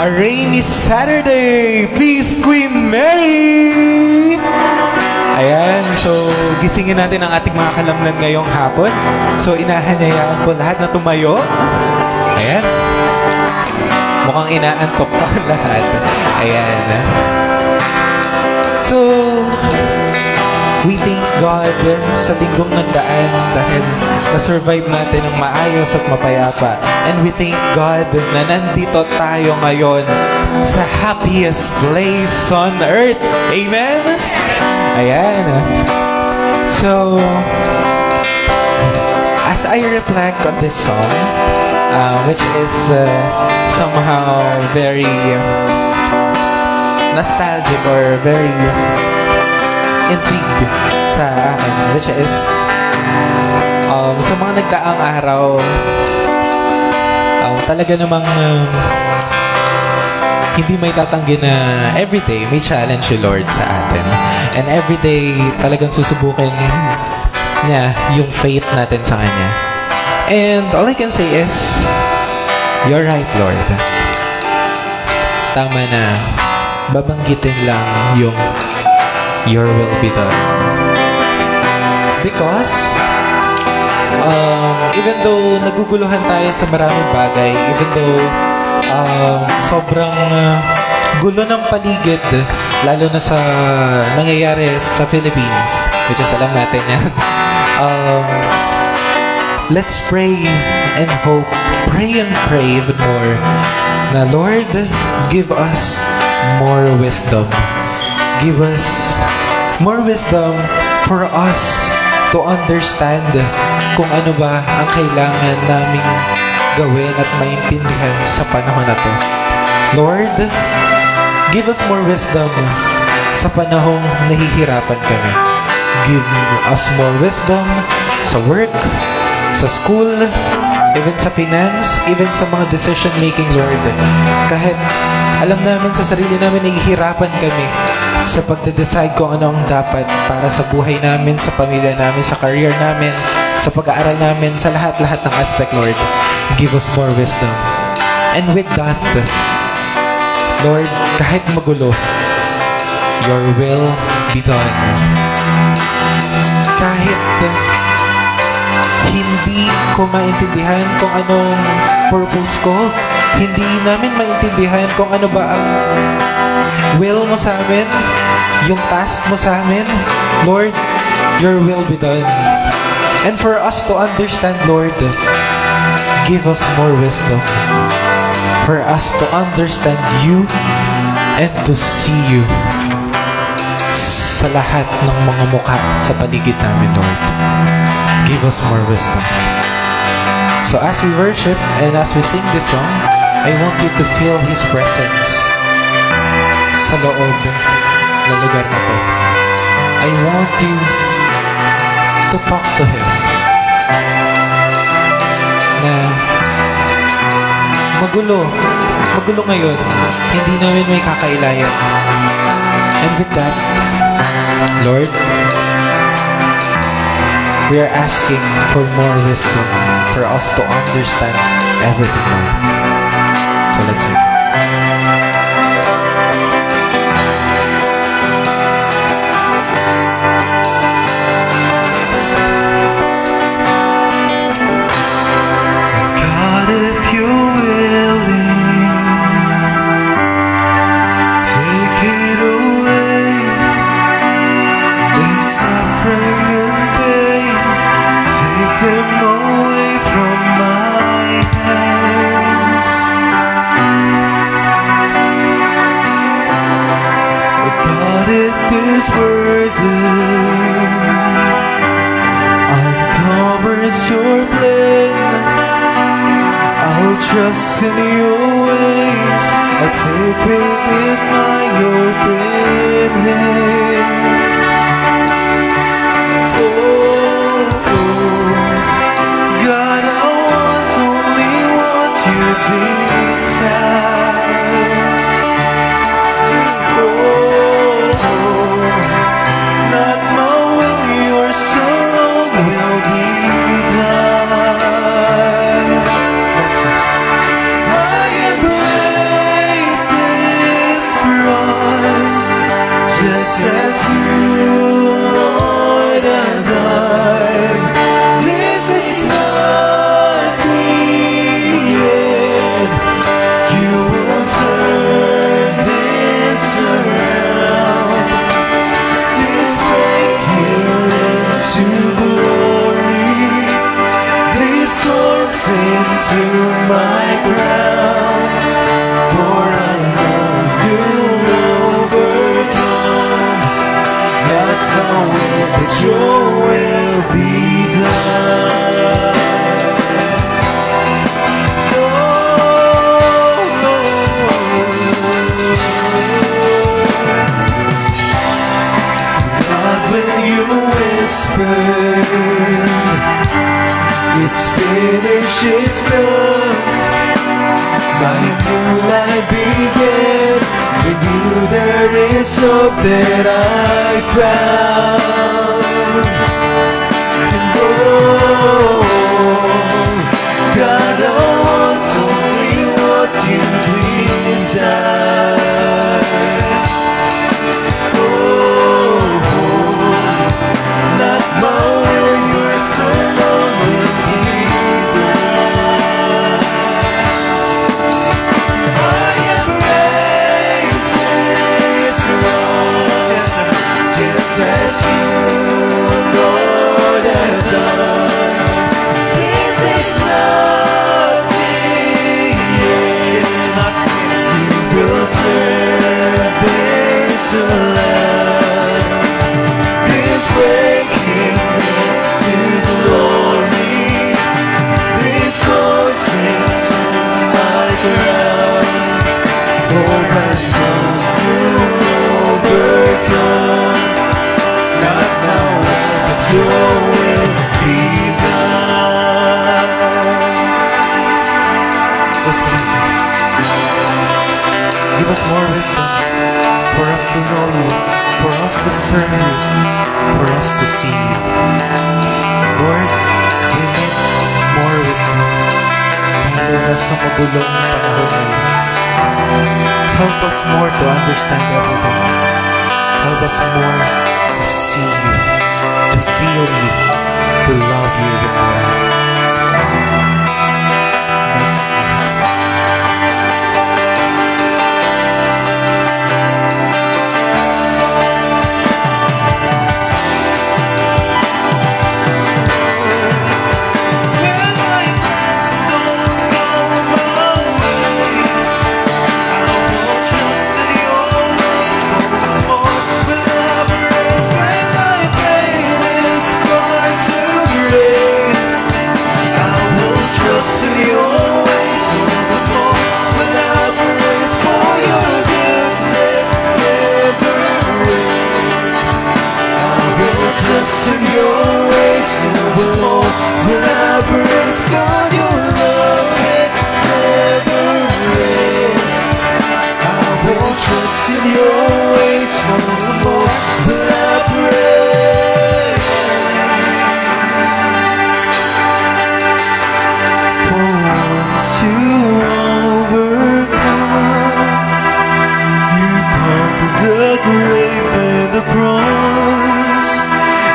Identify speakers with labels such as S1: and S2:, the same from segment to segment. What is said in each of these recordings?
S1: A rainy Saturday! Please, Queen Mary! Ayan, so gisingin natin ang ating mga kalamnan ngayong hapon. So inahanyayaan po lahat na tumayo. Ayan. Mukhang inaantok pa lahat. Ayan. So, we thank God sa linggong nagdaan dahil na-survive natin ng maayos at mapayapa. And we thank God na nandito tayo ngayon sa happiest place on earth. Amen? Ayan. So, as I reflect on this song, which is somehow very nostalgic or very intrigued sa akin, which is sa mga nagdaang araw, talaga namang hindi may tatanggi na everyday may challenge si Lord sa atin. And everyday talagang susubukin niya yung faith natin sa Kanya. And all I can say is, you're right, Lord. Tama na. Babanggitin lang yung your will be done. It's because even though naguguluhan tayo sa maraming bagay, even though sobrang gulo ng paligid, lalo na sa nangyayari sa Philippines, which is alam natin yan, let's pray and hope, pray and pray even more na Lord, give us more wisdom. Give us more wisdom for us to understand kung ano ba ang kailangan naming gawin at maintindihan sa panahon na to. Lord, give us more wisdom sa panahong nahihirapan kami. Give us more wisdom sa work, sa school, even sa finance, even sa mga decision making, Lord. Kahit alam namin sa sarili namin nahihirapan kami sa pagde-decide kung ano ang dapat para sa buhay namin, sa pamilya namin, sa career namin, sa pag-aaral namin, sa lahat-lahat ng aspect, Lord. Give us more wisdom. And with that, Lord, kahit magulo, your will be done. Kahit hindi ko maintindihan kung anong purpose ko, hindi namin maintindihan kung ano ba ang will mo sa amin, yung task mo sa amin, Lord, your will be done. And for us to understand, Lord, give us more wisdom. For us to understand you and to see you sa lahat ng mga mukha sa paligid namin, Lord. Give us more wisdom. So as we worship and as we sing this song, I want you to feel His presence sa loob ng lugar na to. I want you to talk to Him na magulo ngayon, hindi namin may kakailayan. And with that, Lord, we are asking for more wisdom for us to understand everything, Lord. So let's sing. God, if you're willing, take it away. This suffering and pain, take them away from my hands. God, it is burden uncovers your plan. I'll trust in your ways. I'll take with my open hands. Oh, God, I only want you beside. Not my will, your soul will be done. I embrace into my grounds, for I know you'll overcome. Not my will, but your will be done. Not when you whisper, it's finished, it's done. My new life began. In you there is hope that I found. And oh, God, I want only what you desire. Oh, not my will, yours alone will be done. I embrace this cross, just as you, Lord, have done. This is nothing, it's nothing. You will turn this around. This breaking to glory, this goes into my grounds. Oh, my God, you'll overcome. Not my will, but your will be done. Listen, give us more wisdom for us to know you, for us to serve you, for us to see you. Lord, we need more wisdom. Lalo na sa magulong panahon ngayon. Help us more to understand everything. Help us more to see you, to feel you, to love you even more. That's it.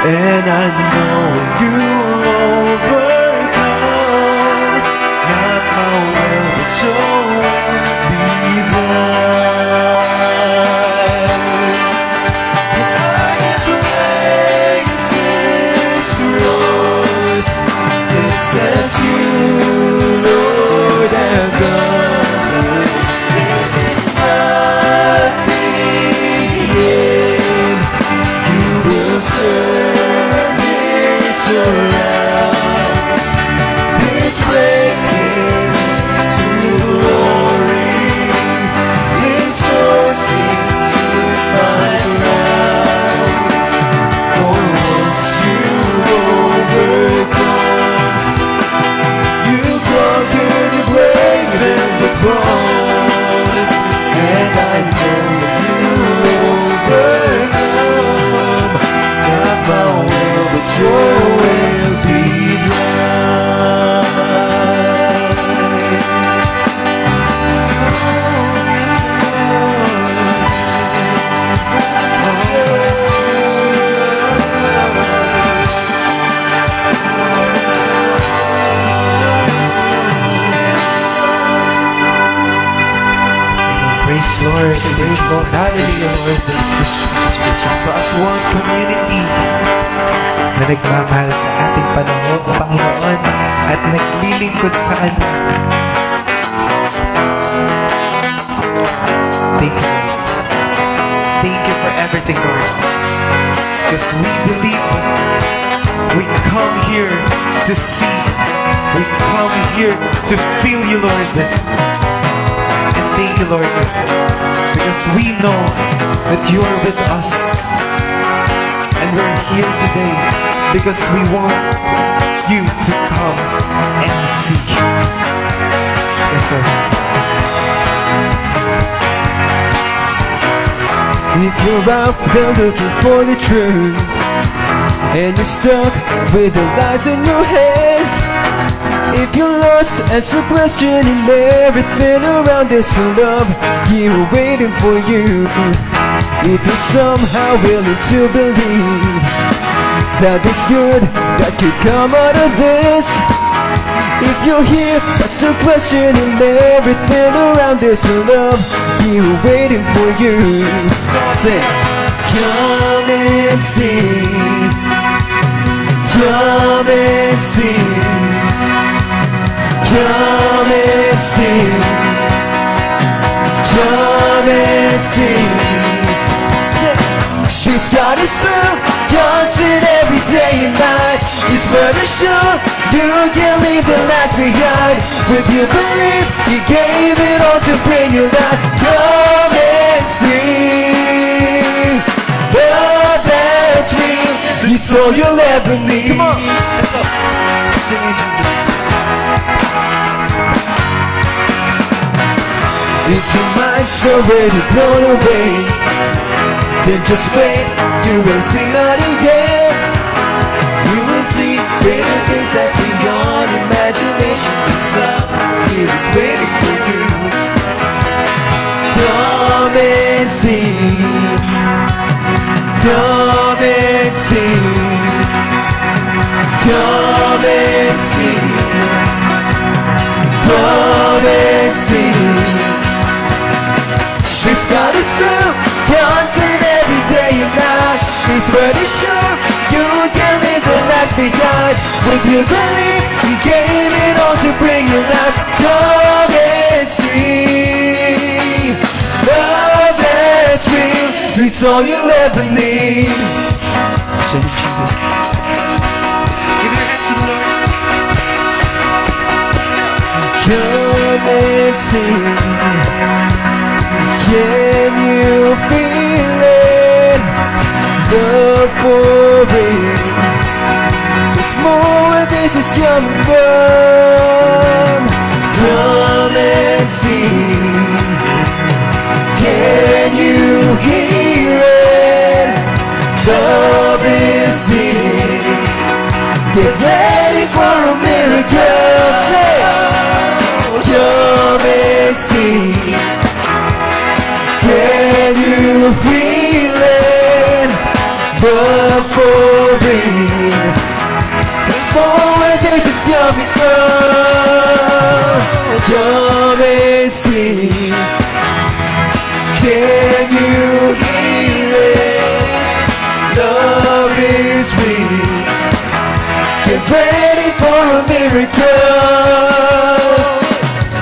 S1: And I know you overcome. Not my will, but your will be done. And I embrace this cross, just as you, Lord, have done. This is nothing, yeah. You will turn this around. This breaking to glory, this goes into my grounds. For once you overcome, you conquered the grave and the cross, and I know you overcome. Not my will, but your will be done. Praise Lord, praise Lord, hallelujah Lord. So as one community na nagmamahal sa ating Panginoon, at naglilingkod sa Kanya. Thank you. Thank you for everything, Lord. Because we believe we come here to see. We come here to feel you, Lord. And thank you, Lord, because we know that you are with us. And we're here today because we want you to come and see. Yes, Lord.
S2: If you're out there looking for the truth, and you're stuck with the lies in your head, if you're lost and so questioning everything around this love, you're waiting for you. If you're somehow willing to believe that there's good that could come out of this, if you're here but still questioning everything around this love, you're waiting for you. Say, come and see, come and see, come and see, come and see. This God is true, constant every day and night. His word is sure, you can leave the last behind. With your belief, He gave it all to bring you life. Come and see, love that's real, it's all you'll ever need. Come on, let's go. Sing it, Jesus. If your mind's already blown away, then just wait, you will see nothing yet. You will see greater things that's beyond imagination. This love here is waiting for you. Come and see, come and see, come and see, come and see. This God is true, constant every day and night. His word is sure, you can live the last behind. With your belief, He gave it all to bring you life. Come and see, love that's real, it's all you'll ever need. Sing it, Jesus. Give your hands to the Lord. Come and see. Can you feel it? Love for real. There's more where this is coming from. Come and see. Can you hear it? Love is here. Get ready for a miracle. Say, come and see. Can you feel it? Love for real. There's more where this is coming from. Come and see. Can you hear it? Love is real. Get ready for a miracle.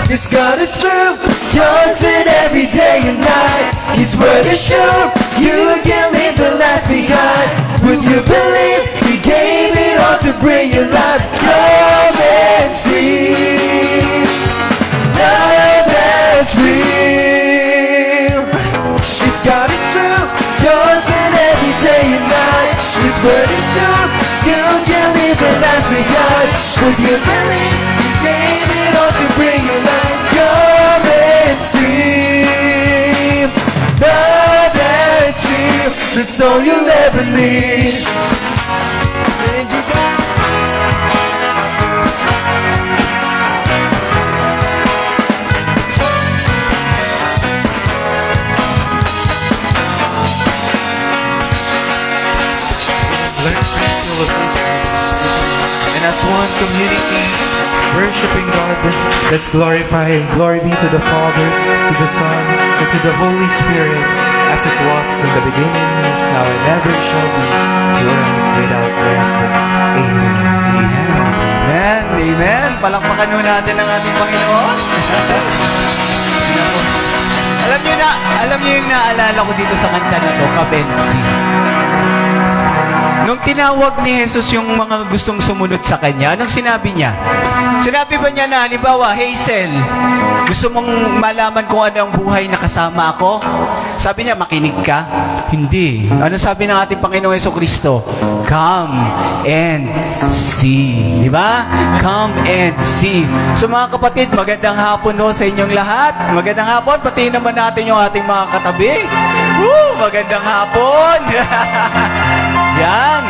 S2: This God is true, constant every day and night. His word is sure, you can leave the last behind. With your belief, He gave it all to bring you life. Come and see, love that's real. This God is true, constant every day and night. His word is sure, you can leave the last behind. With your belief, He gave it all to bring you life. Come and see, love that's real, it's all you'll ever need. And as one community, worshiping God, let's glorify Him. Glory be to the Father, to the Son, and to the Holy Spirit, as it was in the beginning, is now, and ever shall be, world without end. Amen. Amen.
S3: Amen. Amen. palakpakan nun natin ang ating Panginoon. Alam niyo yung naalala ko dito sa kanta na to, Kabensi. Nung tinawag ni Jesus yung mga gustong sumunod sa Kanya, anong sinabi niya? Sinabi ba niya na, halimbawa, Hazel, gusto mong malaman kung ano ang buhay na kasama ako? Sabi niya, makinig ka? Hindi. Ano sabi ng ating Panginoong Jesucristo? Come and see. Di ba? Come and see. So mga kapatid, magandang hapon ho sa inyong lahat. Magandang hapon. Pati naman natin yung ating mga katabi. Woo! Magandang hapon. Yan.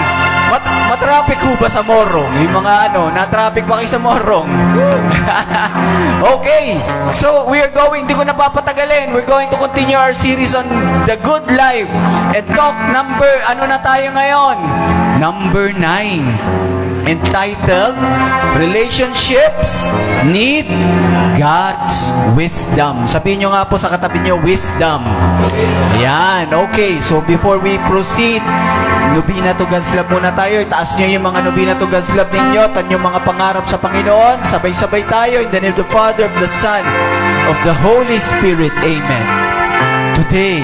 S3: Matraffic ho ba sa Morong? Yung mga na-traffic ba kayo sa Morong? Okay. So, we are going, hindi ko napapatagalin. We're going to continue our series on the good life. And talk na tayo ngayon? Number 9. Entitled, Relationships Need God's Wisdom. Sabihin nyo nga po sa katabi nyo, wisdom. Yan, okay. So before we proceed, Nobina to God's Love muna tayo. Itaas nyo yung mga Nobina to God's Love ninyo at yung mga pangarap sa Panginoon. Sabay-sabay tayo. In the name of the Father, of the Son, of the Holy Spirit. Amen. Today,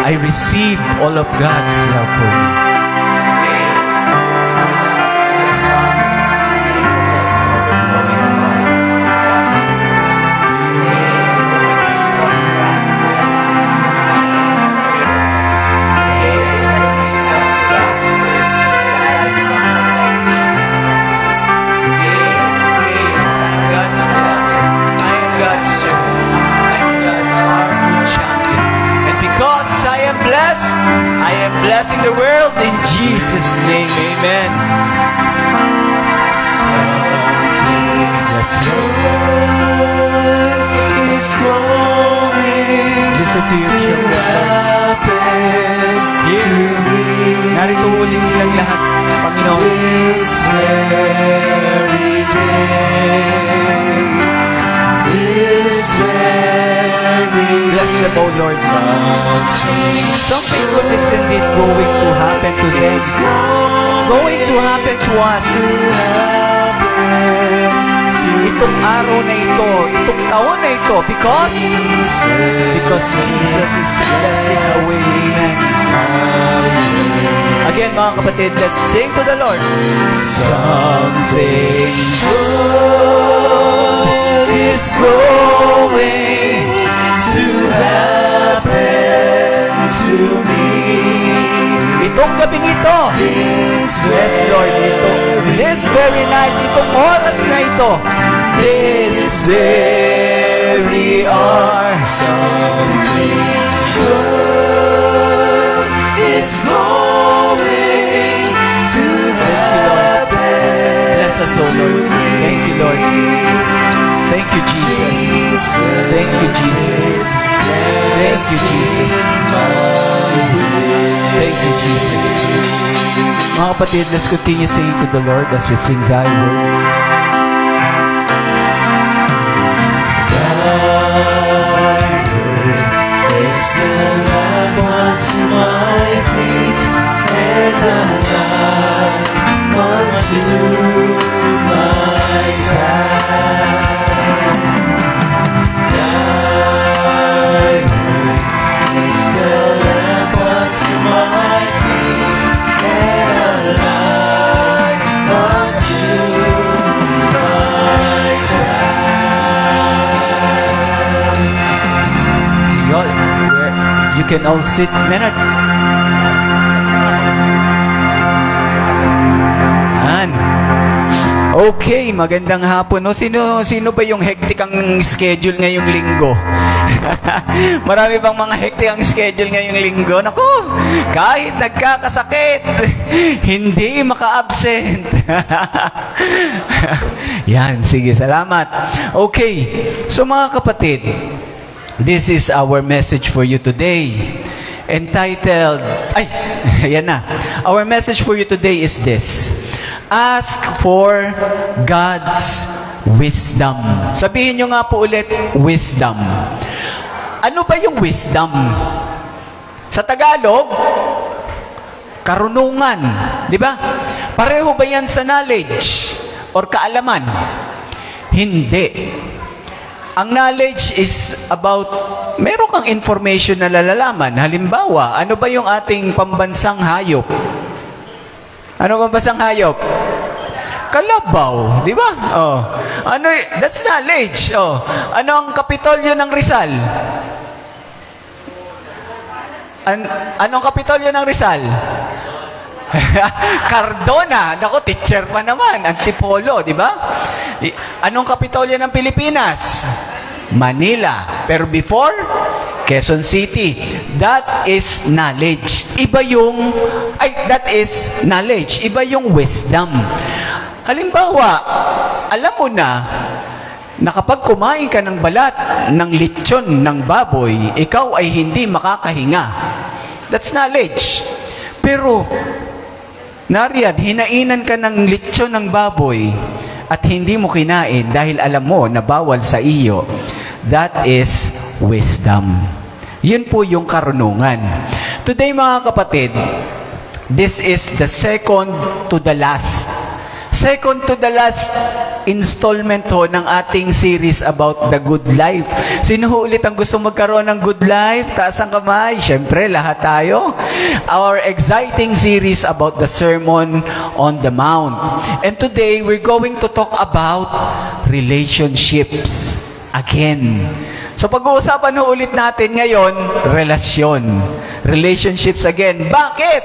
S3: I receive all of God's love for me. Blessing the world in Jesus' name, amen. Listen to your children. Here, narito ulit silang lahat, Panginoon. Bless them, O Lord. Something good is indeed going to happen to them. It's going to happen to us. Itong araw na ito, itong taon na ito, because Jesus is blessing away. Again, mga kapatid, let's sing to the Lord. Something good is going to happen to me. Itong gabing ito, yes Lord, this very night, itong oras na ito, this very hour, something good is going to happen. Bless us, O Lord. Thank you, Lord. Thank you, Jesus. Thank you, Jesus. Thank you, Jesus. Thank you, Jesus. Mga kapatid, let's continue singing to the Lord as we sing Thy Word. Thy Word is the lamp unto my feet and the light unto my path. You can all sit. Minute. Yan. Okay, magandang hapon. No? Sino ba yung hectic ang schedule ngayong linggo? Marami bang mga hectic ang schedule ngayong linggo? Naku, kahit nagkakasakit, hindi maka-absent. Yan, sige, salamat. Okay, so mga kapatid, this is our message for you today. Entitled, ayan na. Our message for you today is this. Ask for God's wisdom. Sabihin nyo nga po ulit, wisdom. Ano ba yung wisdom? Sa Tagalog, karunungan. Di ba? Pareho ba yan sa knowledge or kaalaman? Hindi. Ang knowledge is about, meron kang information na lalalaman. Halimbawa, ano ba yung ating pambansang hayop? Ano pambansang hayop? Kalabaw, di ba? Oh. Ano, that's knowledge. Oh. Ano ang kapitolyo ng Rizal? Anong kapitolyo ng Rizal? Cardona. Naku, teacher pa naman. Antipolo, di ba? Anong kapitolyo ng Pilipinas? Manila. Pero before, Quezon City. That is knowledge. That is knowledge. Iba yung wisdom. Halimbawa, alam mo na kapag kumain ka ng balat ng lechon ng baboy, ikaw ay hindi makakahinga. That's knowledge. Pero, nariyan, hinainan ka ng lechon ng baboy at hindi mo kinain dahil alam mo na bawal sa iyo. That is wisdom. Yun po yung karunungan. Today, mga kapatid, this is the second to the last installment ho ng ating series about the good life. Sino ho ulit ang gusto magkaroon ng good life? Taas ang kamay. Siyempre, lahat tayo. Our exciting series about the Sermon on the Mount. And today, we're going to talk about relationships again. So pag-uusapan ho ulit natin ngayon, relasyon. Relationships again. Bakit?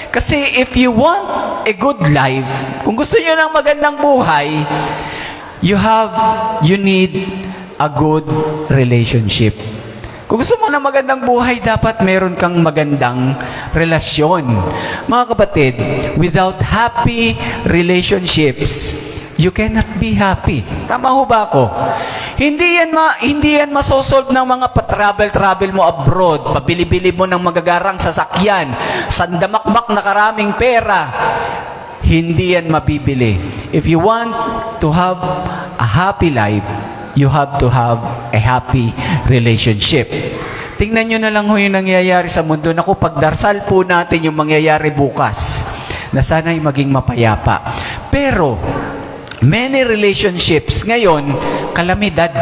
S3: Kasi if you want a good life, kung gusto niyo ng magandang buhay, you need a good relationship. Kung gusto mo ng magandang buhay, dapat meron kang magandang relasyon. Mga kapatid, without happy relationships, you cannot be happy. Tama ho ba ako? Hindi yan masosolve ng mga pa-travel mo abroad, pabili-bili mo ng magagarang sasakyan, sandamakmak na karaming pera. Hindi yan mabibili. If you want to have a happy life, you have to have a happy relationship. Tingnan nyo na lang ho yung nangyayari sa mundo. Naku, pagdarsal po natin yung mangyayari bukas, na sana'y maging mapayapa. Pero, many relationships ngayon, kalamidad.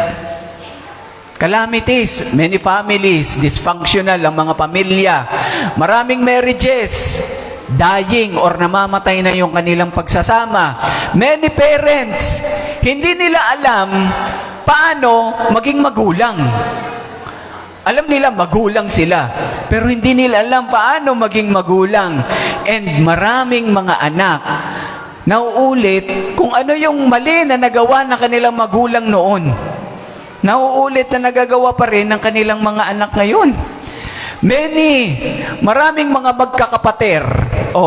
S3: Calamities, many families, dysfunctional ang mga pamilya. Maraming marriages, dying or namamatay na yung kanilang pagsasama. Many parents, hindi nila alam paano maging magulang. Alam nila magulang sila, pero hindi nila alam paano maging magulang. And maraming mga anak nauulit kung ano yung mali na nagawa ng kanilang magulang noon. Nauulit na nagagawa pa rin ng kanilang mga anak ngayon. Maraming mga magkakapater.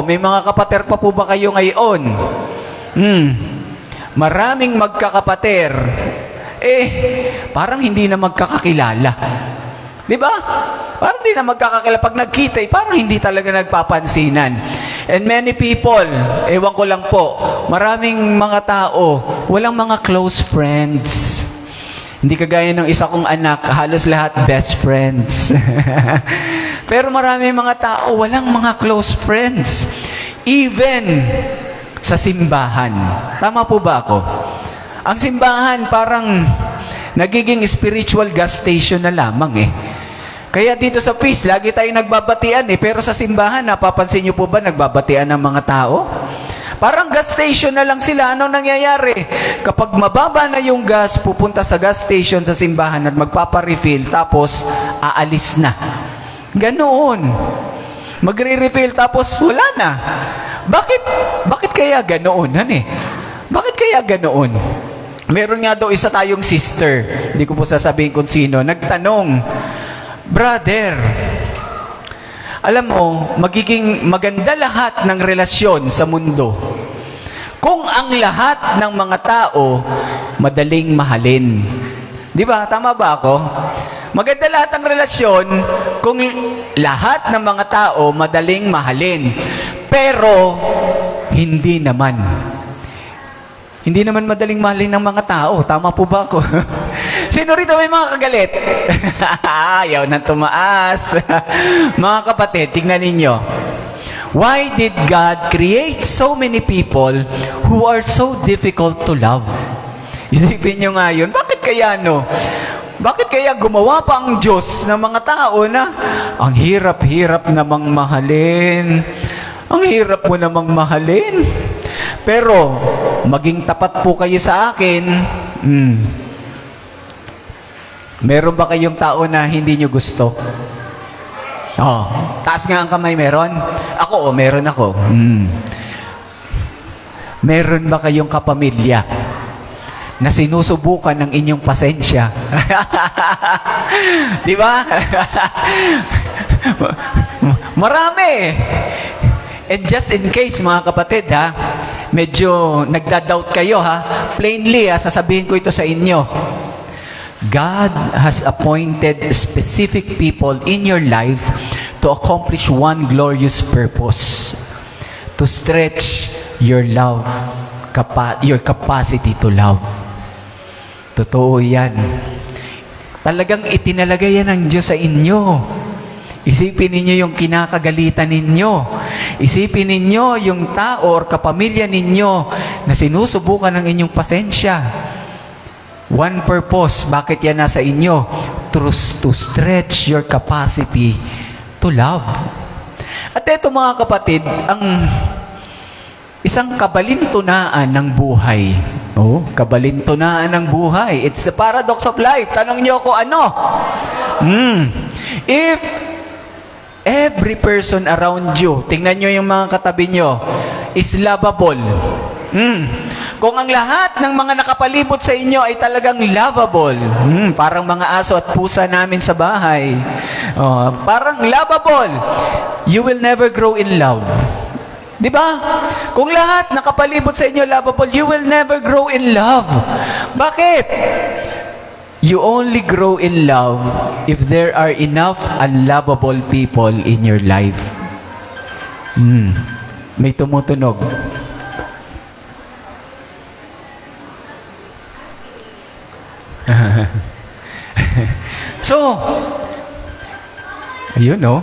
S3: May mga kapater pa po ba kayo ngayon? Maraming magkakapater. Parang hindi na magkakakilala. Di ba? Parang hindi na magkakakilala. Pag nagkita, parang hindi talaga nagpapansinan. And many people, ewan ko lang po, maraming mga tao, walang mga close friends. Hindi kagaya ng isa kong anak, halos lahat best friends. Pero maraming mga tao, walang mga close friends. Even sa simbahan. Tama po ba ako? Ang simbahan parang nagiging spiritual gas station na lamang Kaya dito sa feast, lagi tayo nagbabatian pero sa simbahan, napapansin niyo po ba nagbabatian ng mga tao? Parang gas station na lang sila. Ano nangyayari? Kapag mababa na yung gas, pupunta sa gas station sa simbahan at magpaparefill, tapos aalis na. Ganoon. Magre-refill, tapos wala na. Bakit kaya ganoon? Bakit kaya ganoon? Meron nga daw isa tayong sister, hindi ko po sasabihin kung sino, nagtanong, brother, alam mo, magiging maganda lahat ng relasyon sa mundo kung ang lahat ng mga tao madaling mahalin. Di ba? Tama ba ako? Maganda lahat ng relasyon kung lahat ng mga tao madaling mahalin. Pero, hindi naman. Hindi naman madaling mahalin ng mga tao. Tama po ba ako? Sino rito may mga kagalit? Ayaw na tumaas. Mga kapatid, tignan ninyo. Why did God create so many people who are so difficult to love? Isipin nyo nga yun. Bakit kaya no? Bakit kaya gumawa pa ang Diyos ng mga tao na ang hirap-hirap namang mahalin. Ang hirap mo namang mahalin. Pero, maging tapat po kayo sa akin. Meron ba kayong tao na hindi nyo gusto? Oh, taas nga ang kamay, meron? Ako, meron ako. Meron ba kayong kapamilya na sinusubukan ng inyong pasensya? Di ba? Marami. And just in case, mga kapatid, ha, medyo nagda-doubt kayo, ha, plainly, sasabihin ko ito sa inyo. God has appointed specific people in your life to accomplish one glorious purpose, to stretch your love, your capacity to love. Totoo yan. Talagang itinalagay yan ng Diyos sa inyo. Isipin ninyo yung kinakagalitan ninyo. Isipin ninyo yung tao or kapamilya ninyo na sinusubukan ng inyong pasensya. One purpose, bakit yan nasa inyo? To stretch your capacity to love. At ito mga kapatid, ang isang kabalintunaan ng buhay. Oh, kabalintunaan ng buhay. It's the paradox of life. Tanong niyo ako ano? If every person around you, tingnan niyo yung mga katabi niyo, is lovable. Kung ang lahat ng mga nakapalibot sa inyo ay talagang lovable, parang mga aso at pusa namin sa bahay, parang lovable, you will never grow in love. Di ba? Kung lahat nakapalibot sa inyo lovable, you will never grow in love. Bakit? You only grow in love if there are enough unlovable people in your life. May tumutunog. So, you know,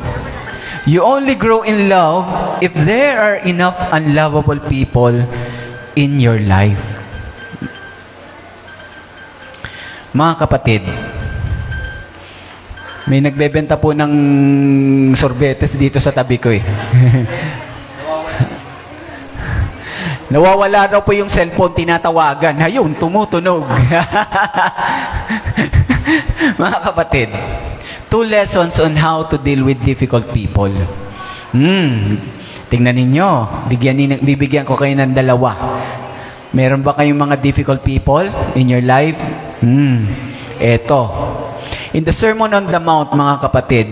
S3: you only grow in love if there are enough unlovable people in your life. Mga kapatid, may nagbebenta po ng sorbetes dito sa tabi ko eh. Nawawala daw po yung cellphone, tinatawagan. Ayun, tumutunog. Mga kapatid, 2 lessons on how to deal with difficult people. Tingnan ninyo, bibigyan ko kayo ng 2. Meron ba kayong mga difficult people in your life? Eto. In the Sermon on the Mount, mga kapatid,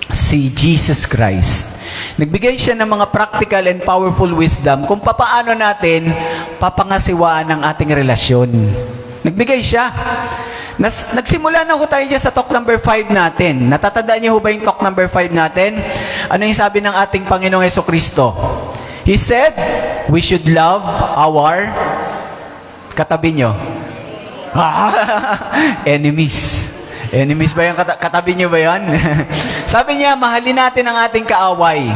S3: si Jesus Christ, nagbigay siya ng mga practical and powerful wisdom kung papaano natin papangasiwaan ang ating relasyon. Nagbigay siya. Nagsimula na ho tayo dyan sa talk number 5 natin. Natatandaan niyo ho ba yung talk number 5 natin? Ano yung sabi ng ating Panginoong Jesucristo? He said, we should love our katabi nyo. Enemies. Enemies ba yung katabi nyo ba yan? Sabi niya, mahalin natin ang ating kaaway.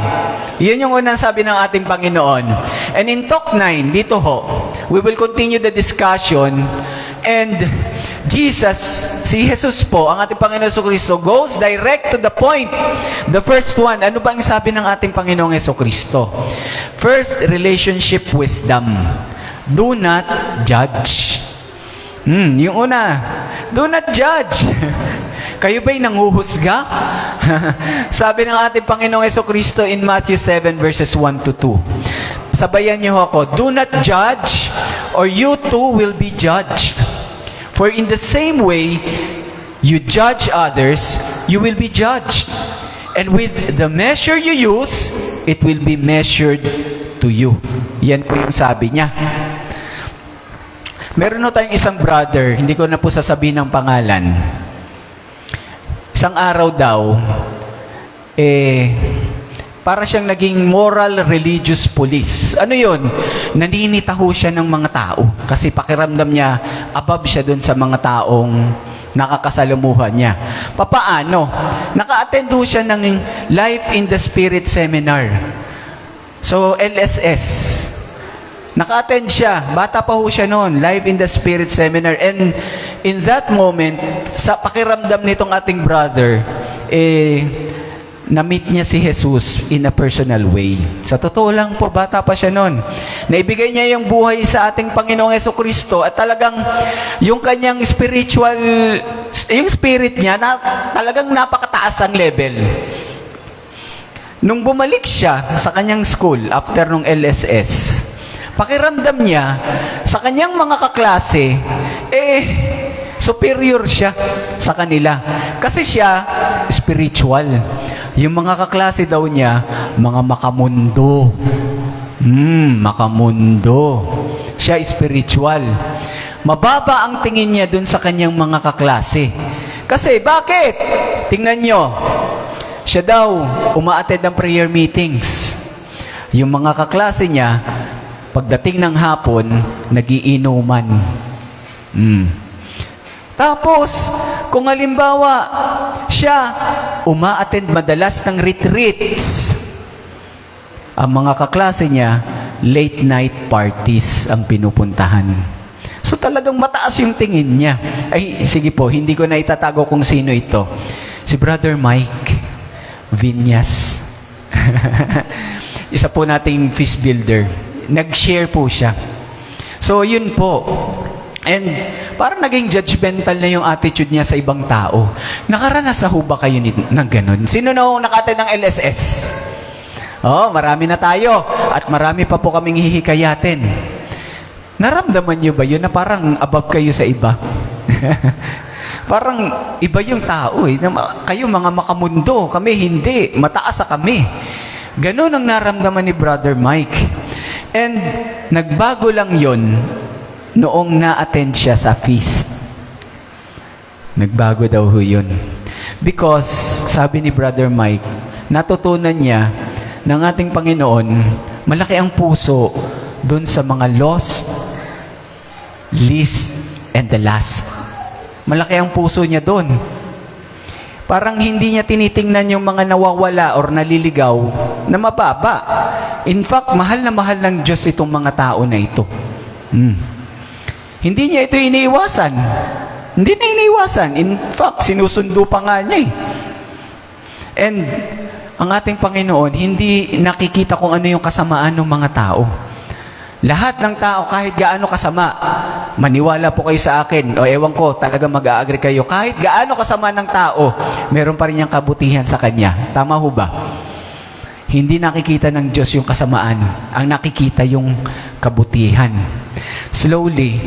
S3: Yun yung unang sabi ng ating Panginoon. And in talk 9, dito ho, we will continue the discussion. And Jesus, si Jesus po, ang ating Panginoon Jesucristo, goes direct to the point. The first one, ano ba ang sabi ng ating Panginoong Jesucristo? First, relationship wisdom. Do not judge. Yung una, do not judge. Kayo ba'y nanghuhusga? Sabi ng ating Panginoong Jesucristo in Matthew 7 verses 1 to 2. Sabayan niyo ako, do not judge or you too will be judged. For in the same way you judge others, you will be judged. And with the measure you use, it will be measured to you. Yan po yung sabi niya. Meron na tayong isang brother, hindi ko na po sasabihin ng pangalan. Isang araw daw, para siyang naging moral religious police. Ano yun? Naninitaho siya ng mga tao. Kasi pakiramdam niya, above siya dun sa mga taong nakakasalamuhan niya. Papaano? Naka-attend siya ng Life in the Spirit Seminar. So, LSS. Naka-attend siya. Bata pa ho siya noon. Live in the Spirit Seminar. And in that moment, sa pakiramdam nitong ating brother, na-meet niya si Jesus in a personal way. Sa totoo lang po, bata pa siya noon. Naibigay niya yung buhay sa ating Panginoong Jesucristo at talagang yung kanyang spiritual, yung spirit niya, talagang napakataas ang level. Nung bumalik siya sa kanyang school after nung LSS, pakiramdam niya sa kanyang mga kaklase, superior siya sa kanila. Kasi siya, spiritual. Yung mga kaklase daw niya, mga makamundo. Makamundo. Siya, spiritual. Mababa ang tingin niya dun sa kanyang mga kaklase. Kasi, bakit? Tingnan nyo. Siya daw, uma-attend ng prayer meetings. Yung mga kaklase niya, pagdating ng hapon, nagiinuman. Tapos, kung halimbawa, siya, uma-attend madalas ng retreats. Ang mga kaklase niya, late night parties ang pinupuntahan. So talagang mataas yung tingin niya. Ay, sige po, hindi ko na itatago kung sino ito. Si Brother Mike Vinyas. Isa po nating feast builder. Nag-share po siya. So, yun po. And parang naging judgmental na yung attitude niya sa ibang tao. Nakaranas na ho ba kayo ng ganun? Sino na ho nakatid ng LSS? Marami na tayo. At marami pa po kaming hihikayatin. Naramdaman niyo ba yun na parang above kayo sa iba? Parang iba yung tao eh. Kayo mga makamundo, kami hindi. Mataas sa kami. Ganun ang naramdaman ni Brother Mike. And nagbago lang yun noong na-attend siya sa feast. Nagbago daw ho yun. Because, sabi ni Brother Mike, natutunan niya ng ating Panginoon, malaki ang puso dun sa mga lost, least, and the last. Malaki ang puso niya dun. Parang hindi niya tinitingnan yung mga nawawala or naliligaw na mababa. In fact, mahal na mahal ng Diyos itong mga tao na ito. Hindi niya ito iniiwasan. Hindi na iniiwasan. In fact, sinusundo pa nga niya eh. And ang ating Panginoon, hindi nakikita kung ano yung kasamaan ng mga tao. Lahat ng tao, kahit gaano kasama, maniwala po kayo sa akin, o ewan ko, talaga mag-a-agree kayo, kahit gaano kasama ng tao, meron pa rin niyang kabutihan sa kanya. Tama ho ba? Hindi nakikita ng Diyos yung kasamaan. Ang nakikita yung kabutihan. Slowly,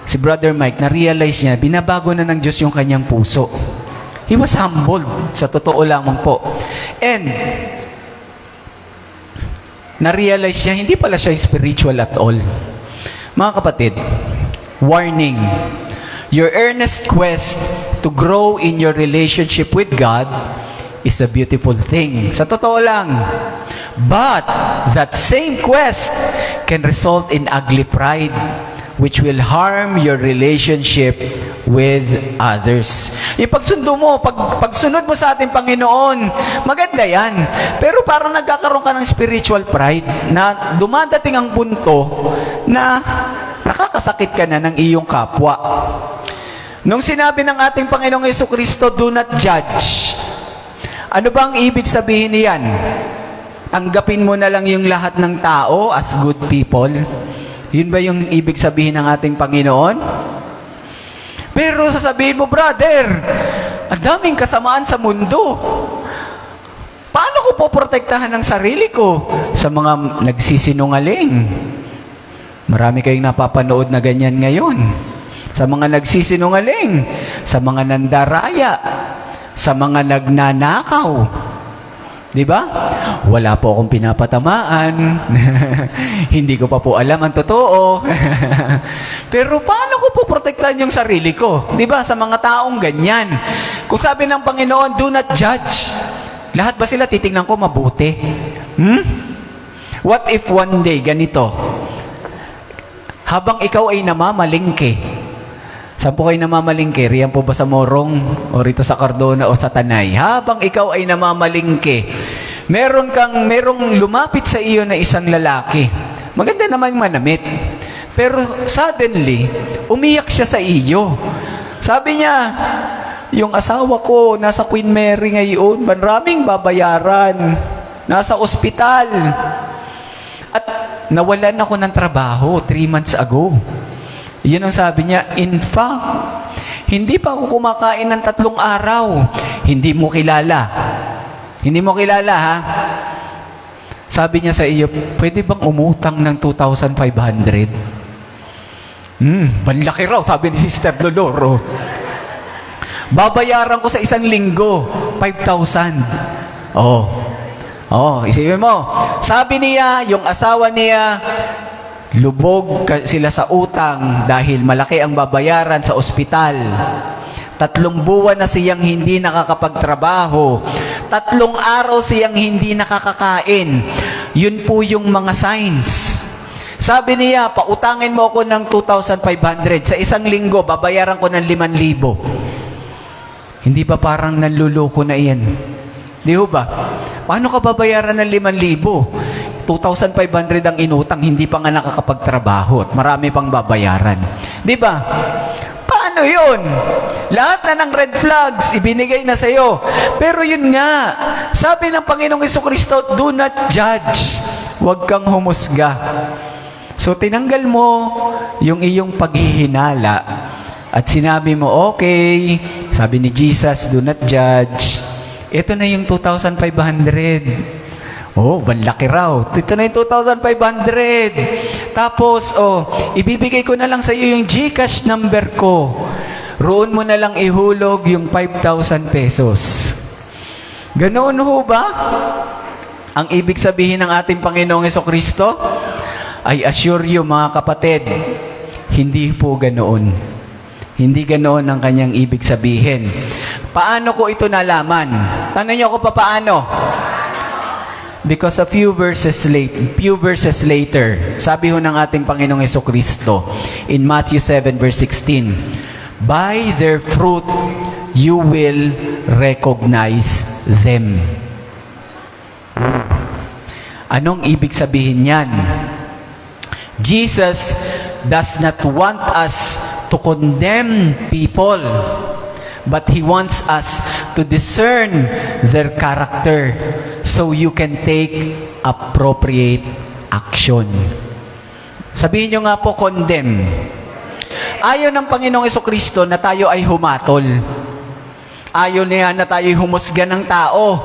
S3: si Brother Mike, na-realize niya, binabago na ng Diyos yung kanyang puso. He was humbled, sa totoo lamang po. And, na-realize niya, hindi pala siya spiritual at all. Mga kapatid, warning, your earnest quest to grow in your relationship with God is a beautiful thing. Sa totoo lang. But, that same quest can result in ugly pride, which will harm your relationship with others. Yung pagsundo mo, pagsunod mo sa ating Panginoon, maganda yan. Pero parang nagkakaroon ka ng spiritual pride na dumadating ang punto na nakakasakit ka na ng iyong kapwa. Nung sinabi ng ating Panginoong Jesucristo, do not judge. Ano ba ang ibig sabihin niyan? Tanggapin mo na lang yung lahat ng tao as good people. Yun ba yung ibig sabihin ng ating Panginoon? Pero sasabihin mo, brother, ang daming kasamaan sa mundo. Paano ko poprotektahan ang sarili ko sa mga nagsisinungaling? Marami kayong napapanood na ganyan ngayon. Sa mga nagsisinungaling, sa mga nandaraya, sa mga nagnanakaw. Diba? Wala po akong pinapatamaan. Hindi ko pa po alam ang totoo. Pero paano ko po protektahan yung sarili ko? Diba? Sa mga taong ganyan. Kung sabi ng Panginoon, do not judge. Lahat ba sila titingnan ko mabuti? What if one day, ganito, habang ikaw ay namamalingke, saan po kayo namamalingke? Riyan po ba sa Morong? O rito sa Cardona o sa Tanay? Habang ikaw ay namamalingke, merong lumapit sa iyo na isang lalaki Maganda naman manamit. Pero suddenly, umiyak siya sa iyo. Sabi niya, yung asawa ko nasa Queen Mary ngayon, maraming babayaran, nasa ospital. At nawalan ako ng trabaho 3 months ago. Yun ang sabi niya. In fact, hindi pa ako kumakain ng 3 araw. Hindi mo kilala. Hindi mo kilala, ha? Sabi niya sa iyo, pwede bang umutang ng 2,500? Banlaki raw, sabi ni Sister Doloro. Babayaran ko sa 1 linggo, 5,000. Isipin mo. Sabi niya, yung asawa niya, lubog sila sa utang dahil malaki ang babayaran sa ospital. 3 buwan na siyang hindi nakakapagtrabaho. 3 araw siyang hindi nakakakain. Yun po yung mga signs. Sabi niya, pautangin mo ako ng 2,500. Sa 1 linggo, babayaran ko ng 5,000. Hindi ba parang nanluloko na iyan? Di ba? Paano ka babayaran ng 5,000? 2,500 ang inutang, hindi pa nga nakakapagtrabaho at marami pang babayaran. Di ba? Paano yun? Lahat na ng red flags, ibinigay na sa'yo. Pero yun nga, sabi ng Panginoong Jesucristo, do not judge. Huwag kang humusga. So, tinanggal mo yung iyong paghihinala at sinabi mo, okay, sabi ni Jesus, do not judge. Ito na yung 2,500. Banlaki raw. Ito na yung 2,500. Tapos, ibibigay ko na lang sa iyo yung GCash number ko. Roon mo na lang ihulog yung 5,000 pesos. Ganoon ho ba? Ang ibig sabihin ng ating Panginoong Jesucristo? I assure you, mga kapatid, hindi po ganoon. Hindi ganoon ang kanyang ibig sabihin. Paano ko ito nalaman? Tanong niyo ako paano? Because a few verses later, sabi ho ng ating Panginoong Jesucristo in Matthew 7 verse 16, by their fruit you will recognize them. Anong ibig sabihin niyan? Jesus does not want us to condemn people, but He wants us to discern their character so you can take appropriate action. Sabihin nyo nga po, condemn. Ayaw ng Panginoong Jesucristo na tayo ay humatol. Ayaw niya na tayo humusga ng tao.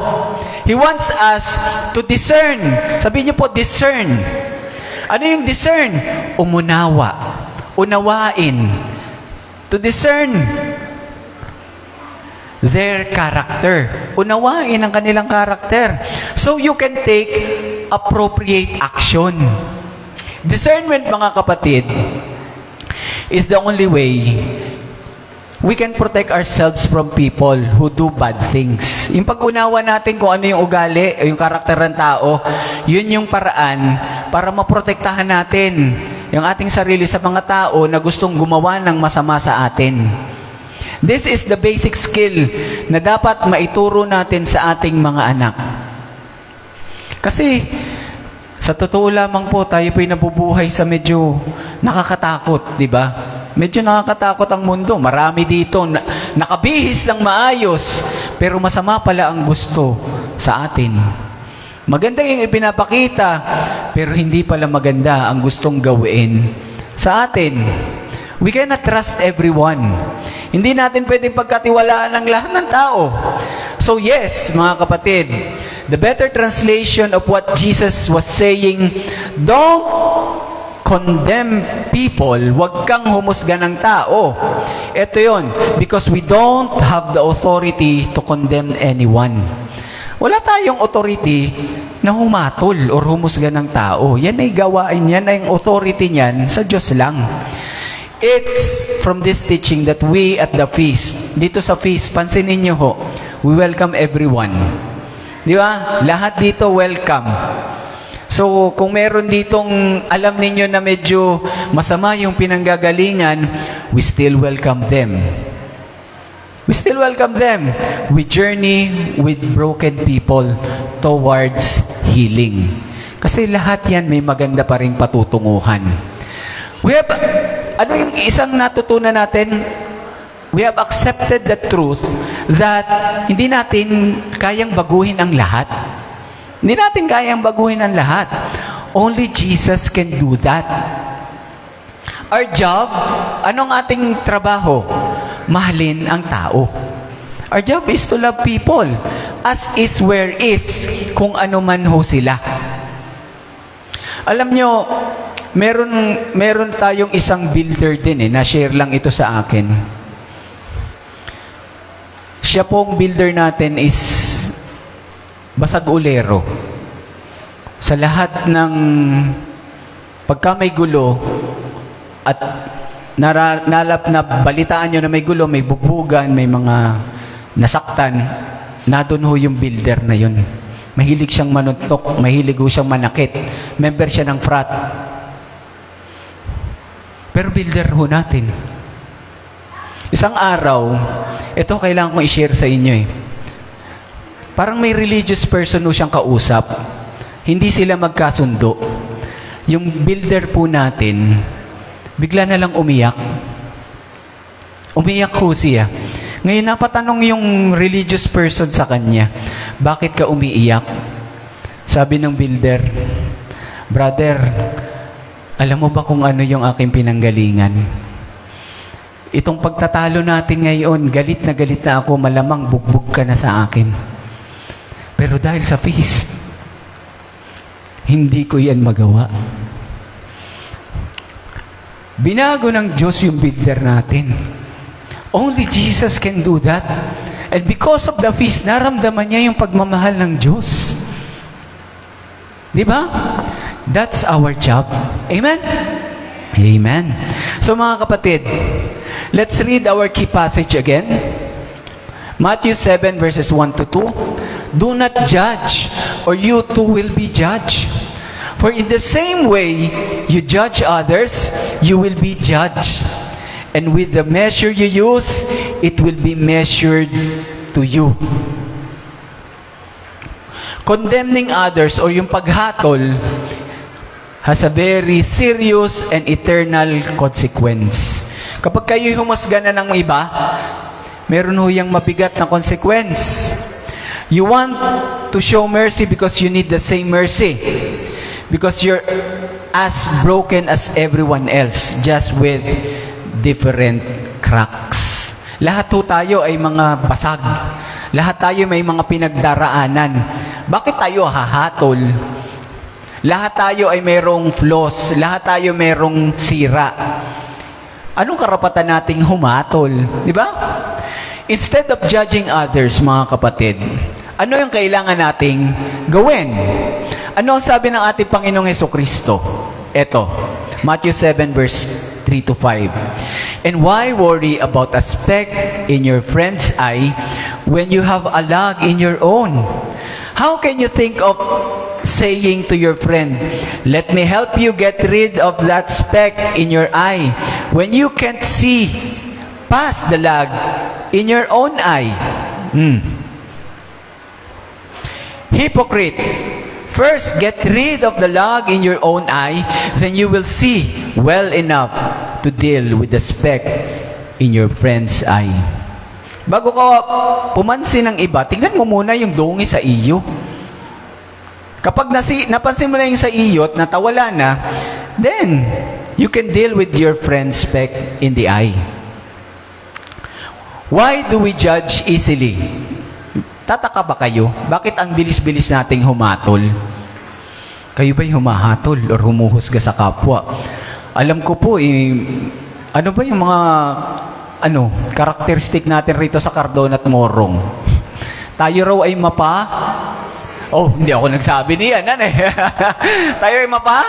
S3: He wants us to discern. Sabihin nyo po, discern. Ano yung discern? Umunawa. Unawain. To discern their character. Unawain ang kanilang karakter. So you can take appropriate action. Discernment, mga kapatid, is the only way we can protect ourselves from people who do bad things. Yung pag-unawa natin kung ano yung ugali, yung karakter ng tao, yun yung paraan para maprotektahan natin yung ating sarili sa mga tao na gustong gumawa ng masama sa atin. This is the basic skill na dapat maituro natin sa ating mga anak. Kasi, sa totoo lamang po, tayo po'y nabubuhay sa medyo nakakatakot, di ba? Medyo nakakatakot ang mundo. Marami dito nakabihis ng maayos, pero masama pala ang gusto sa atin. Maganda yung ipinapakita, pero hindi pala maganda ang gustong gawin sa atin. We cannot trust everyone. Hindi natin pwedeng pagkatiwalaan ang lahat ng tao. So yes, mga kapatid, the better translation of what Jesus was saying, don't condemn people. Huwag kang humusga ng tao. Ito yun, because we don't have the authority to condemn anyone. Wala tayong authority na humatol or humusga ng tao. Yan ay gawain yan, ay authority niyan sa Diyos lang. It's from this teaching that we at the feast, dito sa feast, pansinin niyo ho, we welcome everyone. Di ba? Lahat dito welcome. So, kung meron ditong alam ninyo na medyo masama yung pinanggagalingan, we still welcome them. We still welcome them. We journey with broken people towards healing. Kasi lahat yan may maganda pa rin patutunguhan. Ano yung isang natutunan natin? We have accepted the truth that hindi natin kayang baguhin ang lahat. Hindi natin kayang baguhin ang lahat. Only Jesus can do that. Our job, anong ating trabaho? Mahalin ang tao. Our job is to love people. As is, where is, kung ano man ho sila. Alam nyo, meron tayong isang builder din na-share lang ito sa akin. Siya pong builder natin is basag-ulero. Sa lahat ng pagka may gulo at balitaan nyo na may gulo, may bugbugan, may mga nasaktan, nadun ho yung builder na yun. Mahilig siyang manuntok, mahilig ho siyang manakit. Member siya ng frat. Pero builder ho natin. Isang araw, ito kailangan kong i-share sa inyo Parang may religious person ho siyang kausap. Hindi sila magkasundo. Yung builder po natin, bigla na lang umiyak. Umiyak ho siya. Ngayon napatanong yung religious person sa kanya, bakit ka umiiyak? Sabi ng builder, brother, alam mo ba kung ano yung aking pinanggalingan? Itong pagtatalo natin ngayon, galit na ako, malamang bugbog ka na sa akin. Pero dahil sa feast, hindi ko yan magawa. Binago ng Diyos yung builder natin. Only Jesus can do that. And because of the feast, naramdaman niya yung pagmamahal ng Diyos. Di ba? That's our job. Amen? Amen. So mga kapatid, let's read our key passage again. Matthew 7 verses 1 to 2. Do not judge, or you too will be judged. For in the same way you judge others, you will be judged. And with the measure you use, it will be measured to you. Condemning others, or yung paghatol, has a very serious and eternal consequence. Kapag kayo humusga na ng iba, meron ho yung mabigat na consequence. You want to show mercy because you need the same mercy. Because you're as broken as everyone else, just with different cracks. Lahat ho tayo ay mga basag. Lahat tayo may mga pinagdaraanan. Bakit tayo hahatol? Lahat tayo ay mayroong flaws. Lahat tayo mayroong sira. Anong karapatan nating humatol? Di ba? Instead of judging others, mga kapatid, ano yung kailangan nating gawin? Ano ang sabi ng ating Panginoong Hesukristo? Ito, Matthew 7 verse 3 to 5. And why worry about a speck in your friend's eye when you have a log in your own? How can you think of saying to your friend, let me help you get rid of that speck in your eye, when you can't see past the log in your own eye? Hypocrite, first get rid of the log in your own eye, then you will see well enough to deal with the speck in your friend's eye. Bago ka pumansin ng iba, tingnan mo muna yung dungi sa iyo. Kapag napansin mo na yung sa iyo at natawala na, then you can deal with your friend's speck in the eye. Why do we judge easily? Tataka ba kayo? Bakit ang bilis-bilis nating humatol? Kayo ba'y humahatol or humuhusga sa kapwa? Alam ko po, ano ba yung mga karakteristik natin rito sa Cardona at Morong? Tayo raw ay mapa? Oh, hindi ako nagsabi niyan. Tayo ay mapa?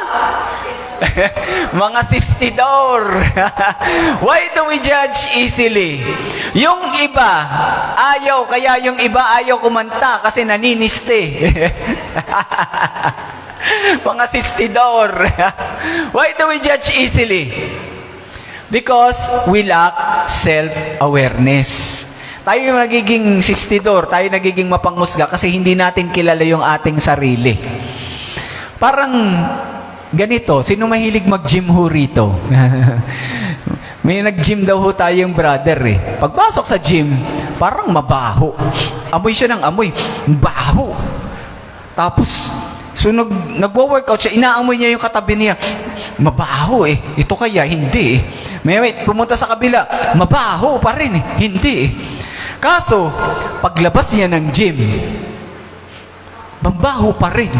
S3: Mga sistidor. Why do we judge easily? Yung iba, kaya yung iba ayaw kumanta kasi naniniste. Mga sistidor. Why do we judge easily? Because we lack self-awareness. Tayo yung nagiging sistidor, tayo nagiging mapanghusga kasi hindi natin kilala yung ating sarili. Parang ganito, sino mahilig mag-gym ho rito? May nag-gym daw ho tayong brother eh. Pagpasok sa gym, parang mabaho. Amoy siya ng amoy. Baho. Tapos, so nagwo-workout siya, inaamoy niya yung katabi niya. Mabaho eh. Ito kaya, hindi eh. May pumunta sa kabila, mabaho pa rin eh. Hindi eh. Kaso, paglabas niya ng gym, mabaho pa rin.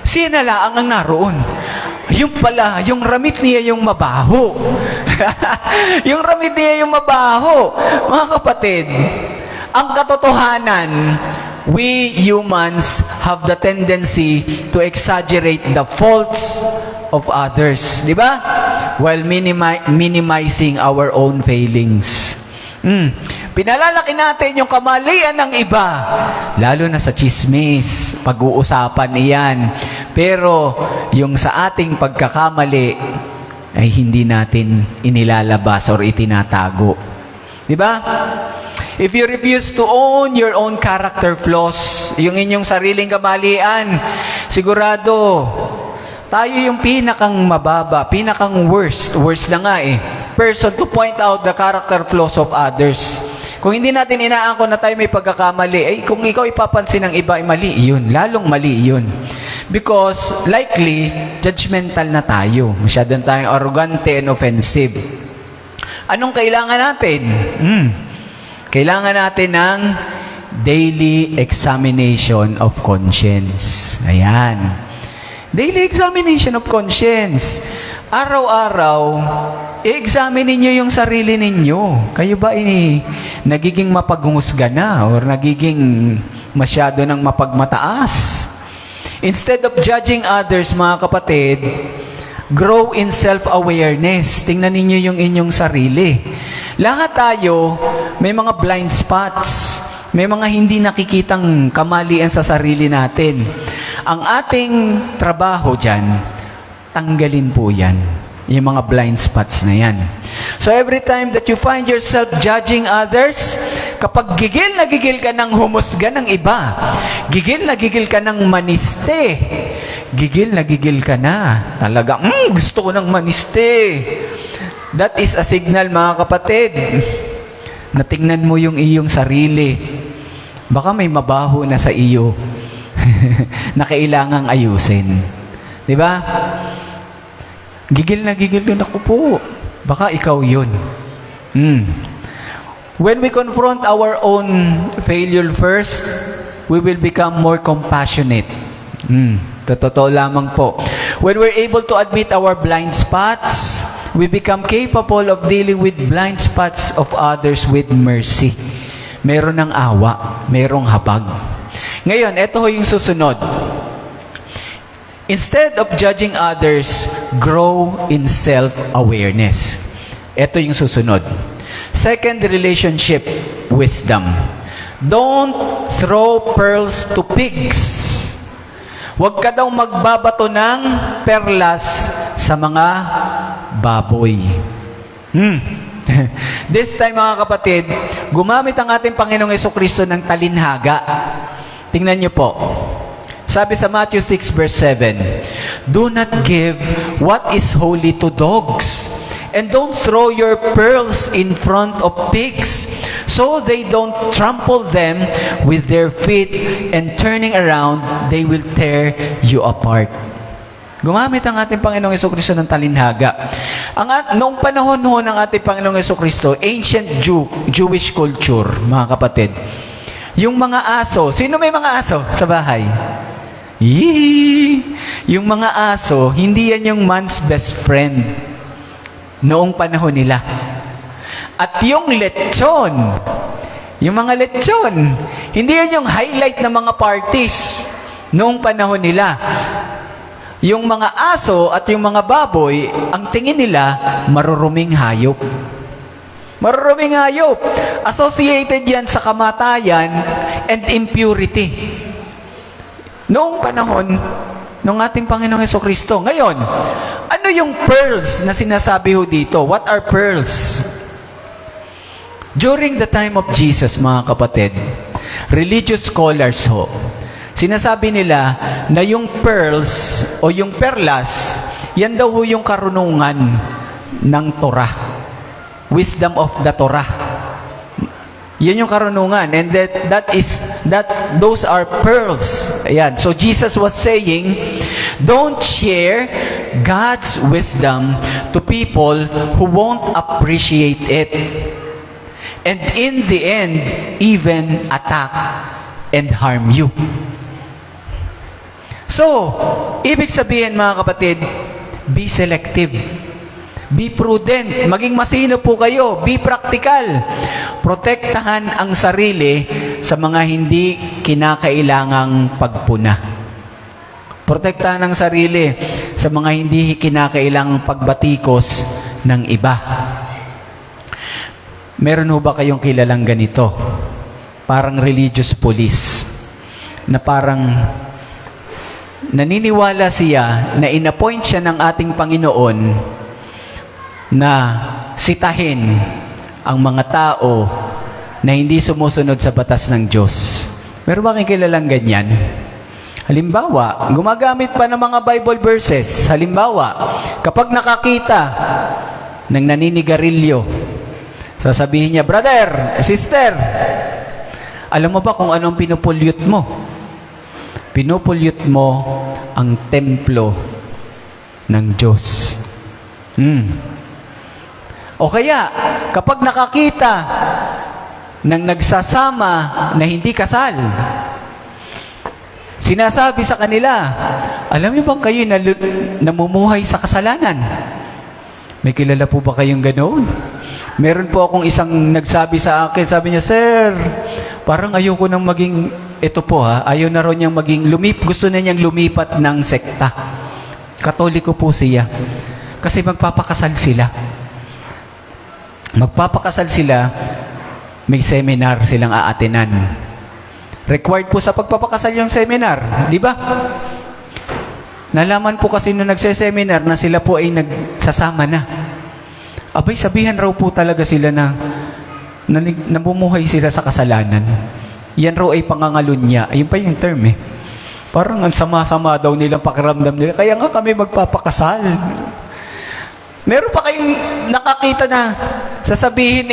S3: Sinalaang ang naroon. Yung pala, yung ramit niya yung mabaho. Yung ramit niya yung mabaho. Mga kapatid, ang katotohanan, we humans have the tendency to exaggerate the faults of others. Di ba? While minimizing our own failings. Pinalalaki natin yung kamalian ng iba. Lalo na sa chismis. Pag-uusapan iyan. Pero yung sa ating pagkakamali ay hindi natin inilalabas or itinatago. Di ba? If you refuse to own your own character flaws, yung inyong sariling kamalian, sigurado, tayo yung pinakang mababa, pinakang worst na nga eh, person to point out the character flaws of others. Kung hindi natin inaangkon na tayo may pagkakamali, ay kung ikaw ipapansin ng iba ay mali yun, lalong mali yun. Because likely, judgmental na tayo. Masyadong tayong arrogante and offensive. Anong kailangan natin? Kailangan natin ng daily examination of conscience. Ayan. Daily examination of conscience. Araw-araw, i-examine ninyo yung sarili ninyo. Kayo ba nagiging mapaghusga na or nagiging masyado ng mapagmataas? Instead of judging others, mga kapatid, grow in self-awareness. Tingnan ninyo yung inyong sarili. Lahat tayo, may mga blind spots. May mga hindi nakikitang kamalian sa sarili natin. Ang ating trabaho dyan, tanggalin po yan. Yung mga blind spots na yan. So every time that you find yourself judging others, kapag gigil na gigil ka ng humusga ng iba, gigil na gigil ka ng maniste, gigil na gigil ka na, talaga, gusto ko ng maniste. That is a signal, mga kapatid, na tingnan mo yung iyong sarili. Baka may mabaho na sa iyo na kailangang ayusin. Diba? Gigil na gigil yun ako po. Baka ikaw yun. When we confront our own failure first, we will become more compassionate. Totoo lamang po. When we're able to admit our blind spots, we become capable of dealing with blind spots of others with mercy. Meron ng awa, merong habag. Ngayon, ito ho yung susunod. Instead of judging others, grow in self-awareness. Ito yung susunod. Second, relationship wisdom. Don't throw pearls to pigs. Huwag ka daw magbabato ng perlas sa mga baboy. This time, mga kapatid, gumamit ang ating Panginoong Jesucristo ng talinhaga. Tingnan niyo po. Sabi sa Matthew 6 verse 7, "Do not give what is holy to dogs, and don't throw your pearls in front of pigs, so they don't trample them with their feet, and turning around, they will tear you apart." Gumamit ang ating Panginoong Jesucristo ng talinhaga. Noong panahon ng ating Panginoong Jesucristo, ancient Jewish culture, mga kapatid, yung mga aso, sino may mga aso sa bahay? Yung mga aso, hindi yan yung man's best friend noong panahon nila. At yung lechon, yung mga lechon, hindi yan yung highlight ng mga parties noong panahon nila. Yung mga aso at yung mga baboy, ang tingin nila, maruruming hayop. Maruruming hayop. Associated yan sa kamatayan and impurity. Noong panahon ng ating Panginoong Jesucristo. Ngayon, ano yung pearls na sinasabi ho dito? What are pearls? During the time of Jesus, mga kapatid, religious scholars ho, Sinasabi nila na yung pearls o yung perlas, yan daw ho yung karunungan ng Torah. Wisdom of the Torah. Yan yung karunungan. And those are pearls. Ayan. So Jesus was saying, don't share God's wisdom to people who won't appreciate it. And in the end, even attack and harm you. So, ibig sabihin mga kapatid, be selective. Be prudent. Maging masino po kayo. Be practical. Protektahan ang sarili sa mga hindi kinakailangang pagpuna. Protektahan ang sarili sa mga hindi kinakailangang pagbatikos ng iba. Meron ho ba kayong kilalang ganito? Parang religious police. Na parang naniniwala siya na inappoint siya ng ating Panginoon na sitahin ang mga tao na hindi sumusunod sa batas ng Diyos. Meron ba kayong kilalang ganyan? Halimbawa, gumagamit pa ng mga Bible verses. Halimbawa, kapag nakakita ng naninigarilyo, sasabihin niya, brother, sister, alam mo ba kung anong pinupulyot mo? Pinupulyot mo ang templo ng Diyos. O kaya, kapag nakakita ng nagsasama na hindi kasal, sinasabi sa kanila, alam niyo bang kayo namumuhay sa kasalanan? May kilala po ba kayong ganoon? Meron po akong isang nagsabi sa akin, sabi niya, sir, parang ayoko nang maging, ito po ayaw na rin niyang maging, gusto na niyang lumipat ng sekta. Katoliko po siya. Kasi magpapakasal sila. May seminar silang aatinan. Required po sa pagpapakasal yung seminar, di ba? Nalaman po kasi nung nagse-seminar na sila po ay nagsasama na. Abay, sabihan raw po talaga sila na namumuhay sila sa kasalanan. Yan raw ay pangangalunya. Ayun pa yung term eh. Parang ang sama-sama daw nilang pakiramdam nila. Kaya nga kami magpapakasal. Meron pa kayong nakakita na sasabihin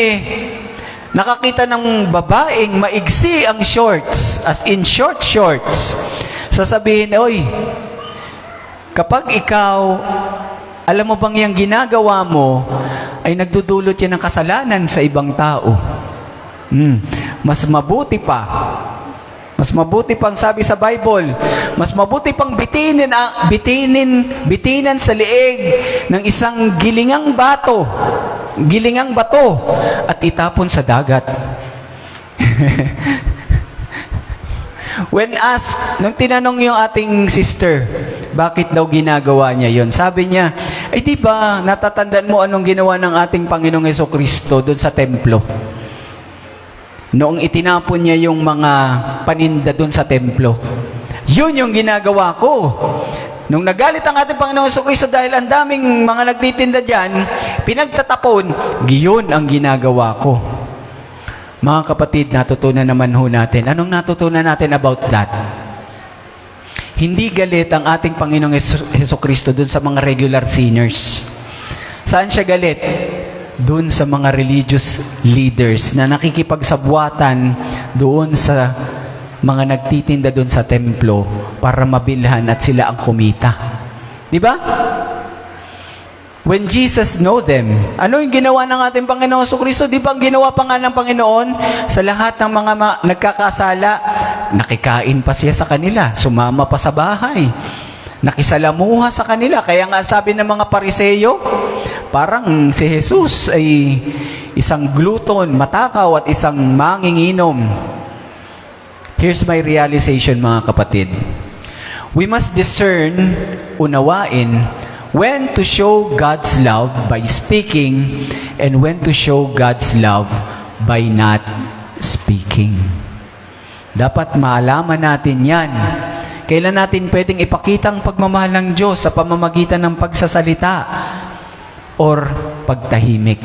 S3: nakakita ng babaeng maigsi ang shorts, as in short shorts. Sasabihin, oy, kapag ikaw, alam mo bang yung ginagawa mo ay nagdudulot yan ng kasalanan sa ibang tao. Mas mabuti pang sabi sa Bible, mas mabuti pang bitinan sa liig ng isang gilingang bato at itapon sa dagat. When asked, nung tinanong yung ating sister, bakit daw ginagawa niya yon? Sabi niya, ay di ba natatandaan mo anong ginawa ng ating Panginoong Hesukristo doon sa templo? Noong itinapon niya yung mga paninda doon sa templo. Yun yung ginagawa ko. Nung nagalit ang ating Panginoong Hesukristo dahil ang daming mga nagtitinda dyan, pinagtatapon, yun ang ginagawa ko. Mga kapatid, natutunan naman ho natin. Anong natutunan natin about that? Hindi galit ang ating Panginoong Hesukristo doon sa mga regular sinners. Saan siya galit? Doon sa mga religious leaders na nakikipagsabwatan doon sa mga nagtitinda doon sa templo para mabilhan at sila ang kumita. Di ba? When Jesus know them, ano yung ginawa ng ating Panginoon Jesucristo? Di ba ang ginawa pa nga ng Panginoon sa lahat ng mga nagkakasala? Nakikain pa siya sa kanila, sumama pa sa bahay, nakisalamuha sa kanila. Kaya nga sabi ng mga Pariseyo, parang si Jesus ay isang gluton, matakaw at isang manginginom. Here's my realization, mga kapatid. We must discern, unawain, when to show God's love by speaking and when to show God's love by not speaking. Dapat maalaman natin yan. Kailan natin pwedeng ipakita ang pagmamahal ng Diyos sa pamamagitan ng pagsasalita or pagtahimik.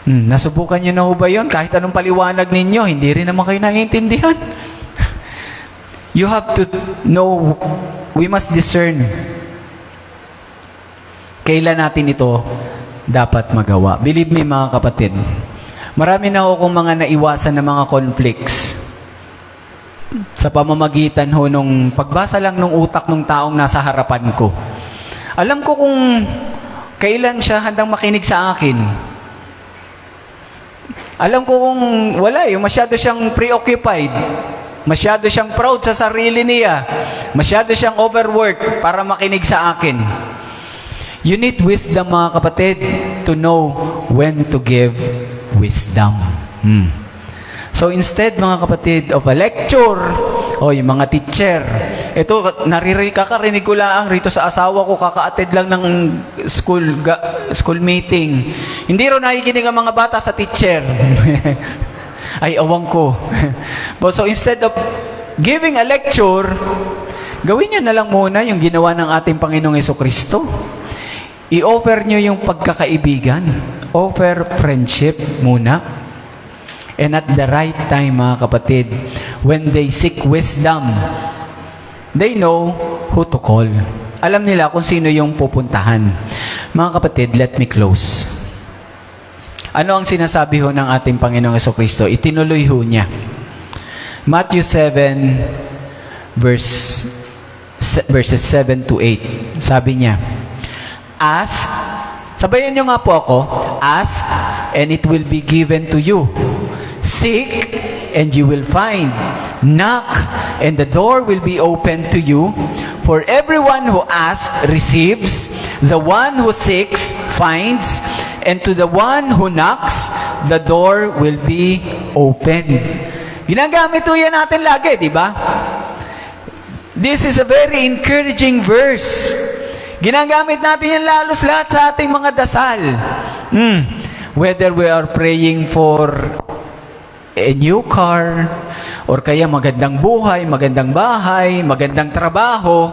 S3: Nasubukan nyo na ho ba yun? Kahit anong paliwanag ninyo, hindi rin naman kayo naiintindihan. You have to know, we must discern kailan natin ito dapat magawa. Believe me mga kapatid, marami na akong mga naiwasan na mga conflicts sa pamamagitan ho nung pagbasa lang ng utak ng taong nasa harapan ko. Alam ko kung kailan siya handang makinig sa akin. Alam ko kung wala, yung masyado siyang preoccupied, masyado siyang proud sa sarili niya, masyado siyang overworked para makinig sa akin. You need wisdom mga kapatid to know when to give wisdom. So instead mga kapatid of a lecture, o yung mga teacher, ito kakarinig ko lang rito sa asawa ko, kaka-attend lang ng school meeting. Hindi rin nakikinig ang mga bata sa teacher. Ay, awang ko. But so instead of giving a lecture, gawin niyo na lang muna yung ginawa ng ating Panginoong Jesucristo. I-offer nyo yung pagkakaibigan. Offer friendship muna. And at the right time, mga kapatid, when they seek wisdom, they know who to call. Alam nila kung sino yung pupuntahan. Mga kapatid, let me close. Ano ang sinasabi ho ng ating Panginoong Jesucristo? Itinuloy ho niya. Matthew 7, verses 7 to 8. Sabi niya, ask, sabayan nyo nga po ako, ask, and it will be given to you. Seek, and you will find. Knock, and the door will be opened to you. For everyone who asks, receives. The one who seeks, finds. And to the one who knocks, the door will be opened. Ginagamit po yan natin lagi, di ba? This is a very encouraging verse. Ginagamit natin yan lalos lahat sa ating mga dasal. Whether we are praying for a new car, or kaya magandang buhay, magandang bahay, magandang trabaho,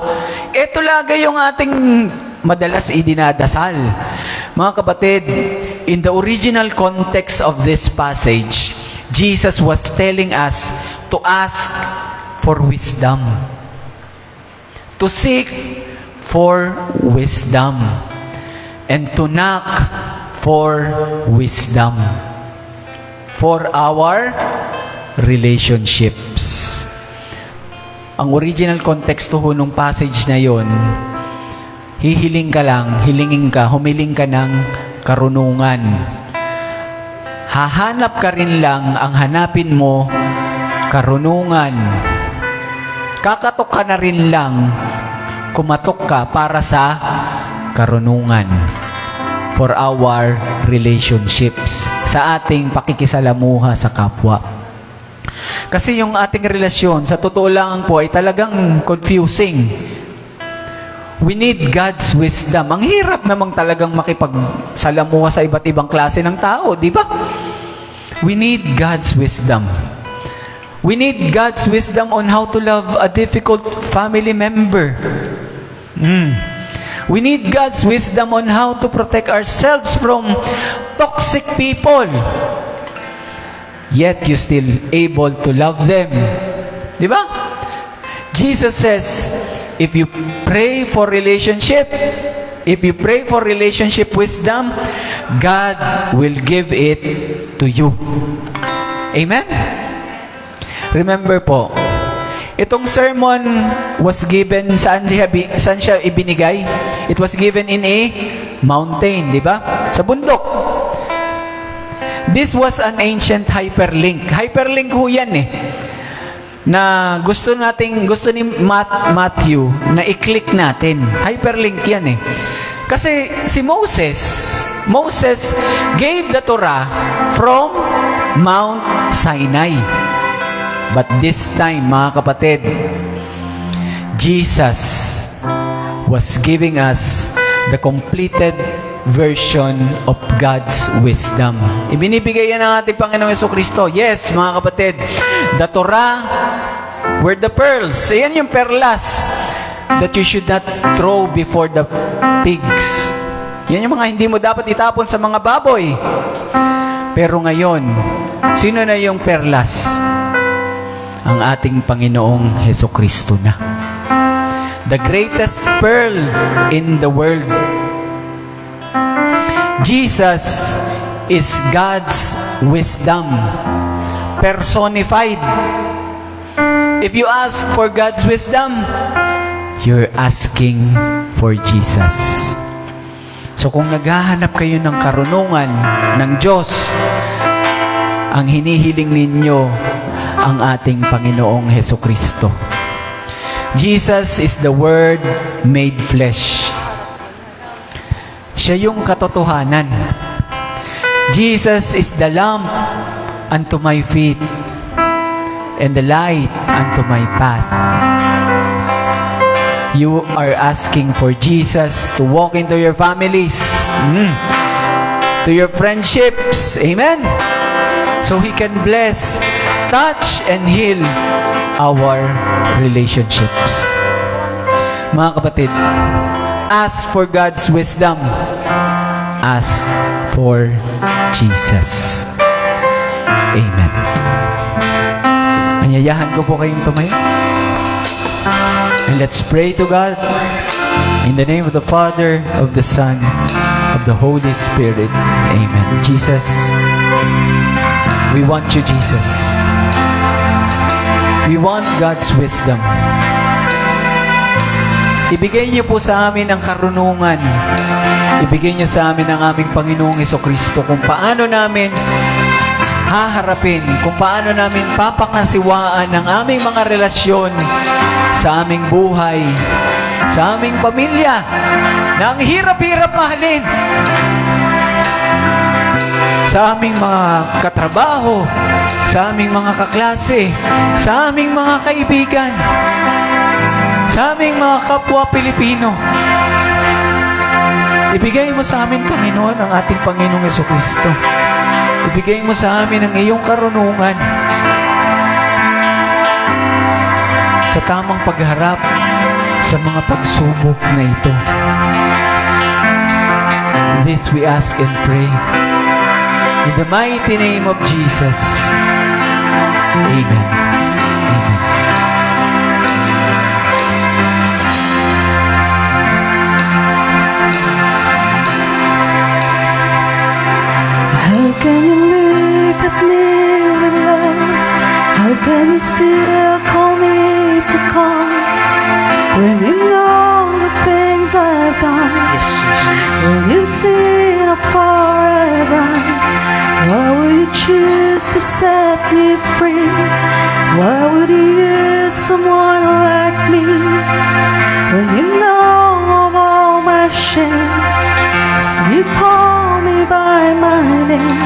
S3: ito lagi yung ating madalas idinadasal. Mga kapatid, in the original context of this passage, Jesus was telling us to ask for wisdom, to seek for wisdom, and to knock for wisdom for our relationships. Ang original context ho nung passage na yon, hihiling ka lang, humiling ka ng karunungan. Hahanap ka rin lang, ang hanapin mo, karunungan. Kakatok ka na rin lang, kumatok ka para sa karunungan. For our relationships, sa ating pakikisalamuha sa kapwa. Kasi yung ating relasyon, sa totoo lang po, ay talagang confusing. We need God's wisdom. Ang hirap namang talagang makipagsalamuha sa iba't ibang klase ng tao, di ba? We need God's wisdom. We need God's wisdom on how to love a difficult family member. We need God's wisdom on how to protect ourselves from toxic people. Yet you still able to love them. Di ba? Jesus says, if you pray for relationship wisdom, God will give it to you. Amen? Remember po, itong sermon was given, saan siya ibinigay? It was given in a mountain, di ba? Sa bundok. This was an ancient hyperlink. Hyperlink ho yan eh. Na gusto ni Matthew na i-click natin. Hyperlink yan eh. Kasi si Moses gave the Torah from Mount Sinai. But this time, mga kapatid, Jesus was giving us the completed version of God's wisdom. Ibinibigay yan ng ating Panginoong Jesucristo. Yes, mga kapatid, the Torah were the pearls. Yan yung perlas that you should not throw before the pigs. Yan yung mga hindi mo dapat itapon sa mga baboy. Pero ngayon, sino na yung perlas? ang ating Panginoong Hesukristo na. The greatest pearl in the world. Jesus is God's wisdom personified. If you ask for God's wisdom, you're asking for Jesus. So kung naghahanap kayo ng karunungan ng Diyos, ang hinihiling ninyo ang ating Panginoong Hesukristo. Jesus is the Word made flesh. Siya yung katotohanan. Jesus is the lamp unto my feet and the light unto my path. You are asking for Jesus to walk into your families, to your friendships. Amen? So He can bless, touch, and heal our relationships. Mga kapatid, ask for God's wisdom. Ask for Jesus. Amen. Anyayahan ko po kayong tumayo. And let's pray to God in the name of the Father, of the Son, of the Holy Spirit. Amen. Jesus, we want you, Jesus. We want God's wisdom. Ibigay niyo po sa amin ang karunungan. Ibigay niyo sa amin ang aming Panginoong Hesukristo kung paano namin haharapin, kung paano namin papangasiwaan ang aming mga relasyon sa aming buhay, sa aming pamilya, na ang hirap-hirap mahalin, sa aming mga katrabaho, sa aming mga kaklase, sa aming mga kaibigan, sa aming mga kapwa Pilipino. Ibigay mo sa amin, Panginoon, ang ating Panginoong Hesukristo. Ibigay mo sa amin ang iyong karunungan sa tamang pagharap sa mga pagsubok na ito. This we ask and pray in the mighty name of Jesus. Amen. Amen.
S2: How can you look at me with love? How can you still call me to come? When you know the things I've done, when you've seen how far I've run, why would you choose to set me free? Why would you use someone like me? When you know of all my shame, still you call me by my name.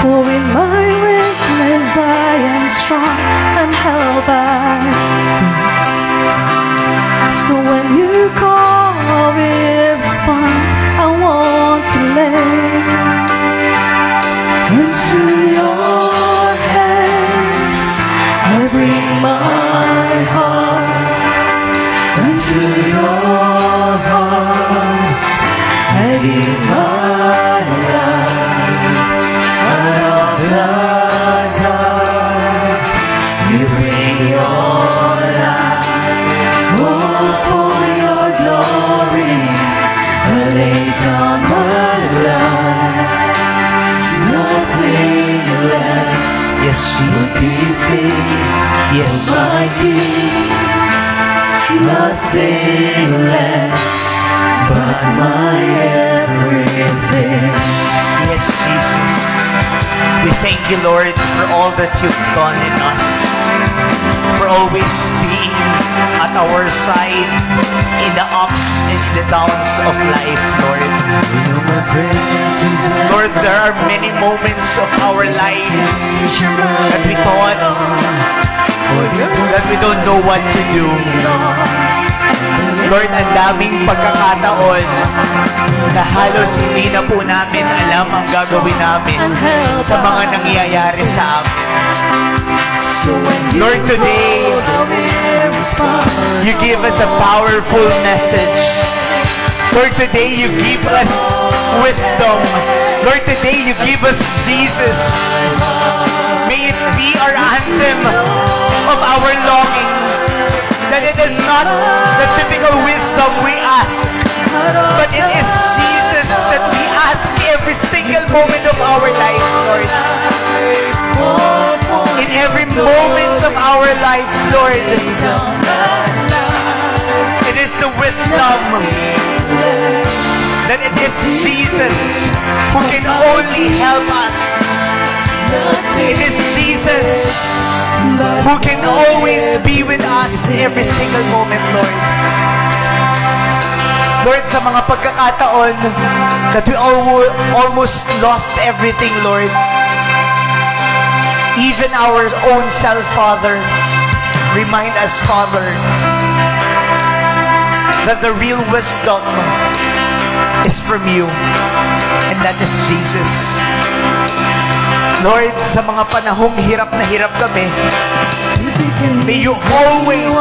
S2: For in my weakness I am strong and held by grace. So when you call with response, I want to lay into your hands. I bring my heart into your heart. I give my life out of the dark. You bring your light, oh, for your glory. I lay down my life, nothing less. Yes, would be fit. Yes, my King, nothing less but my everything.
S4: Yes, Jesus. We thank you, Lord, for all that you've done in us, for always being at our sides in the ups and in the downs of life, Lord. Lord, there are many moments of our lives that we thought that we don't know what to do. Lord, ang daming pagkakataon na halos hindi na po namin alam ang gagawin namin sa mga nangyayari sa amin. Lord, today, you give us a powerful message. Lord, today you give us wisdom. Lord, today you give us Jesus. May it be our anthem of our longing. That it is not the typical wisdom we ask, but it is Jesus that we ask every single moment of our lives, Lord. In every moment of our lives, Lord, it is the wisdom that it is Jesus who can only help us. It is Jesus who can always be with us every single moment, Lord. Lord, sa mga pagkakataon that we almost lost everything, Lord, even our own self, Father, remind us, Father, that the real wisdom is from you, and that is Jesus. Lord, sa mga panahong hirap na hirap kami, may you always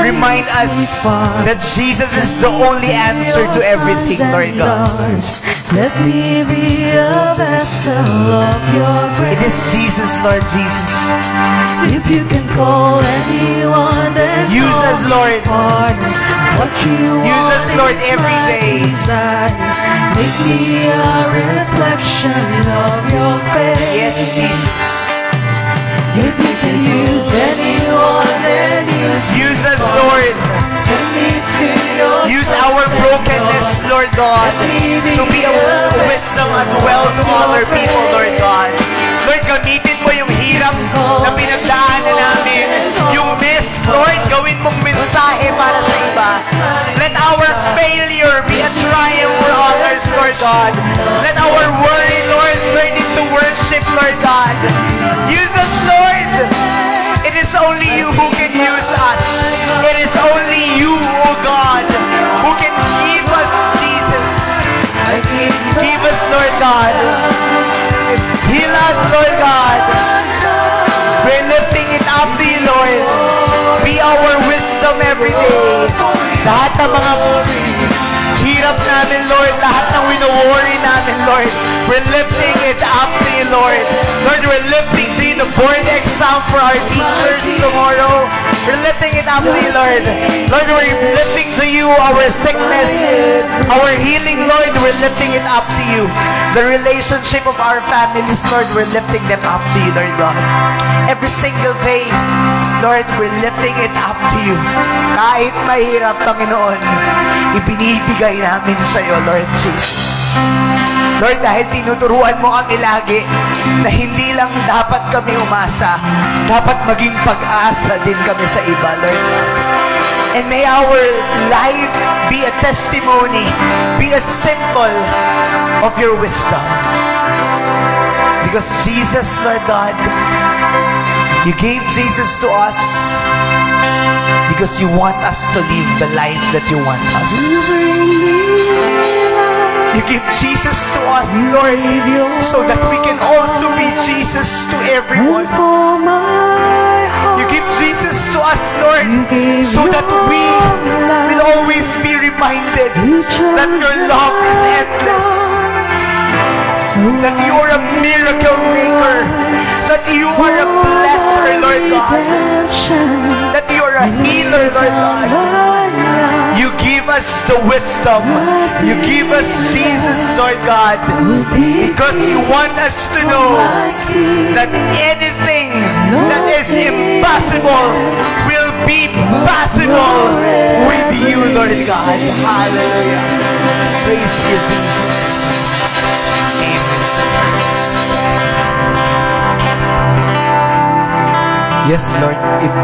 S4: remind us that Jesus is the only answer to everything, Lord God.
S2: Let me be a vessel of your grace.
S4: It is Jesus, Lord Jesus.
S2: If you can call anyone, then
S4: Use us, Lord.
S2: What you
S4: Use us,
S2: want
S4: Lord,
S2: is
S4: every
S2: my
S4: day.
S2: desire. Make me a reflection of your face.
S4: Yes, Jesus.
S2: If you can use anyone, then
S4: Use us, Lord.
S2: send me to your
S4: Use our brokenness, Lord God, to be a wisdom as well to other people, Lord God. Lord, gamitin mo yung hirap na pinagdaanan namin. Yung miss, Lord, gawin mong mensahe para sa iba. Let our failure be a triumph for others, Lord God. Let our worry, Lord, turn into worship, Lord God. Use us, Lord. It is only you who can use us. It is only you, oh God, who can give us Jesus. Give us, Lord God. Heal us, Lord God. We're lifting it up to you, Lord. Be our wisdom every day. Lahat ng mga hirap namin, Lord, lahat ng wino-worry namin, Lord, we're lifting it up to you, Lord. Lord, we're lifting to you the board exam for our teachers tomorrow. We're lifting it up to you, Lord. Lord, we're lifting to you our sickness, our healing, Lord. We're lifting it up to you. The relationship of our families, Lord, we're lifting them up to you, Lord God. Every single day, Lord, we're lifting it up to you. Kahit mahirap, Panginoon, ibinibigay namin sa iyo, Lord Jesus. Lord, dahil tinuturuan mo kami lagi na hindi lang dapat kami umasa, dapat maging pag-asa din kami sa iba, Lord. And may our life be a testimony, be a symbol of your wisdom. Because Jesus, Lord God, you gave Jesus to us because you want us to live the life that you want us. You give Jesus to us, Lord, so that we can also be Jesus to everyone. You give Jesus to us, Lord, so that we will always be reminded that your love is endless, that you are a miracle maker, that you are a blesser, Lord God, that you are a healer, Lord God. You give us the wisdom. You give us Jesus, Lord God, because you want us to know that anything that is impossible will be possible with you, Lord God. Hallelujah. Praise you, Jesus. Amen.
S3: Yes, Lord,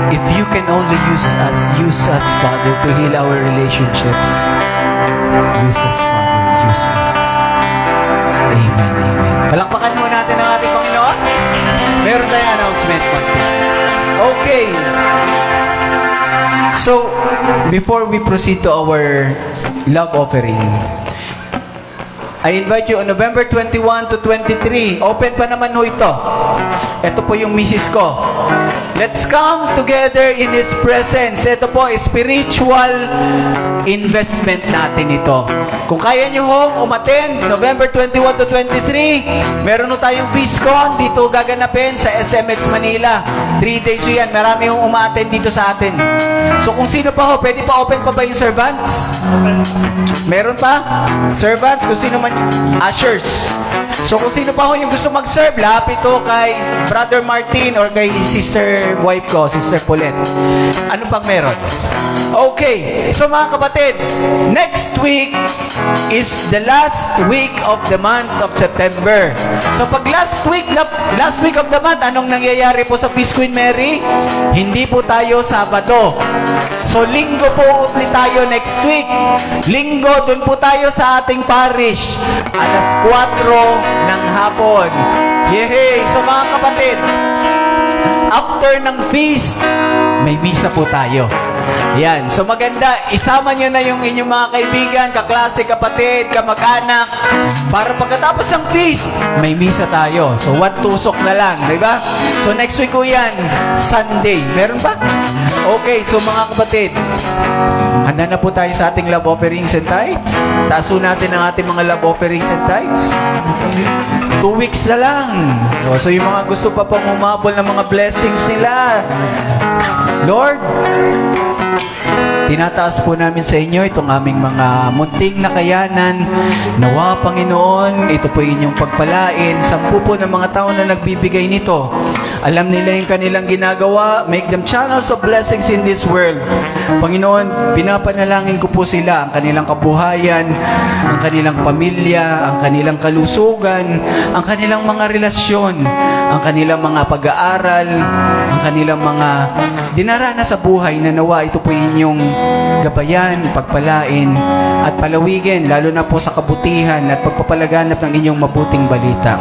S3: if you can only use us, Father, to heal our relationships. Use us, Father, use us. Amen, amen. Palakpakan mo natin ang ating Panginoon. Meron tayong announcement konti. Okay. So, before we proceed to our love offering, I invite you on November 21 to 23. Open pa naman ho ito. Ito po yung misis ko. Let's come together in His presence. Ito po, spiritual investment natin ito. Kung kaya nyo hong umattend, November 21 to 23, meron ho tayong FeastCon dito gaganapin sa SMX Manila. 3 days yun yan. Marami yung uma-attend dito sa atin. So kung sino pa ho, pwede pa open pa ba yung servants? Meron pa? Servants, kung sino man ushers. So kung sino pa ho yung gusto mag-serve, lapit to kay Brother Martin or kay Sister wife ko, Sister Paulette. Ano pang meron? Okay. So mga kapatid, next week is the last week of the month of September. So pag last week of the month, anong nangyayari po sa Feast Queen Mary? Hindi po tayo Sabado. So linggo po ulit tayo next week. Linggo, dun po tayo sa ating parish. Alas 4 ng hapon. Yehey! So mga kapatid, after ng feast, may misa po tayo. Yan. So maganda, isama nyo na yung inyong mga kaibigan, kaklase, kapatid, kamag-anak, para pagkatapos ng feast, may misa tayo. So one tusok na lang, di ba? So next week ko yan, Sunday. Meron ba? Okay, so mga kapatid, handa na po tayo sa ating love offerings and tithes. Taaso natin ang ating mga love offerings and tithes. 2 weeks na lang. So yung mga gusto pa pong umabol ng mga blessings nila, Lord, tinataas po namin sa inyo itong aming mga munting nakayanan. Nawa, Panginoon, ito po inyong pagpalain. 10 po ng mga tao na nagbibigay nito. Alam nila yung kanilang ginagawa. Make them channels of blessings in this world. Panginoon, pinapanalangin ko po sila, ang kanilang kabuhayan, ang kanilang pamilya, ang kanilang kalusugan, ang kanilang mga relasyon, ang kanilang mga pag-aaral, ang kanilang mga dinaranas sa buhay na nawa ito po inyong gabayan, pagpalain at palawigin, lalo na po sa kabutihan at pagpapalaganap ng inyong mabuting balita.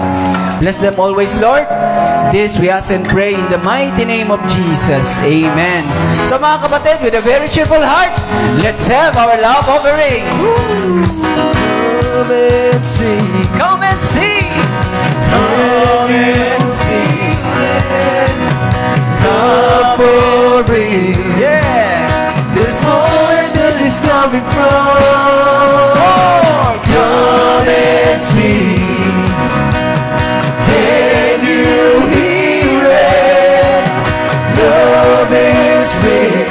S3: Bless them always, Lord. This we ask and pray in the mighty name of Jesus. Amen. So mga kapatid, with a very cheerful heart, let's have our love offering.
S2: Come and see.
S3: Come and see.
S2: Come and see. Love for real.
S3: Yeah.
S2: This moment this is coming from. Come and see. Can you hear it? Love is real.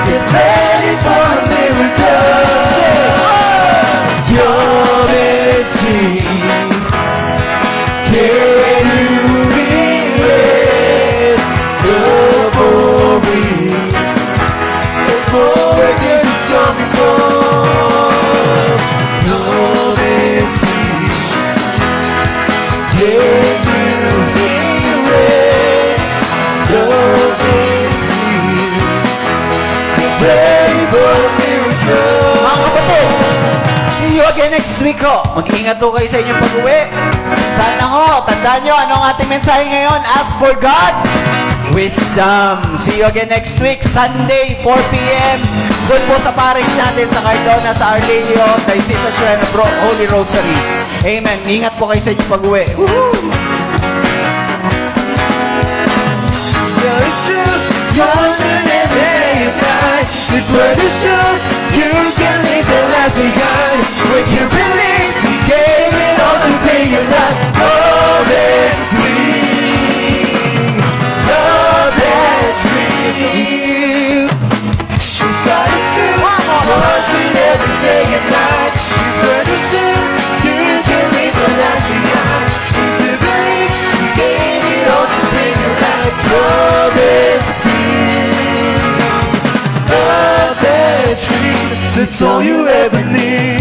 S2: Get ready for a miracle. Come and see. Can you hear it? Love for real. It's more this is coming from. Come and see. Can you hear it? Love is real. Ready for a miracle.
S3: Mga kapatid, see you again next week ho. Mag-ingat ho kayo sa inyong pag-uwi. Sana ho, tandaan nyo, ano ang ating mensahe ngayon? Ask for God's wisdom. See you again next week, Sunday, 4 p.m. Doon po sa parish natin sa Cardona, sa Our Lady of the Isis Holy Rosary. Amen. Ingat po kayo sa inyong pag-uwi.
S2: Yours and every day and night. This word is true. You can leave the last behind. When you believe, you gave it all to pay your life. Love is real. Love is real. This God is true. Yours and every day and night. This word is true. You can leave the last behind. When you believe, you gave it all to pay your life. Love is real. Love is real. That's all you ever need.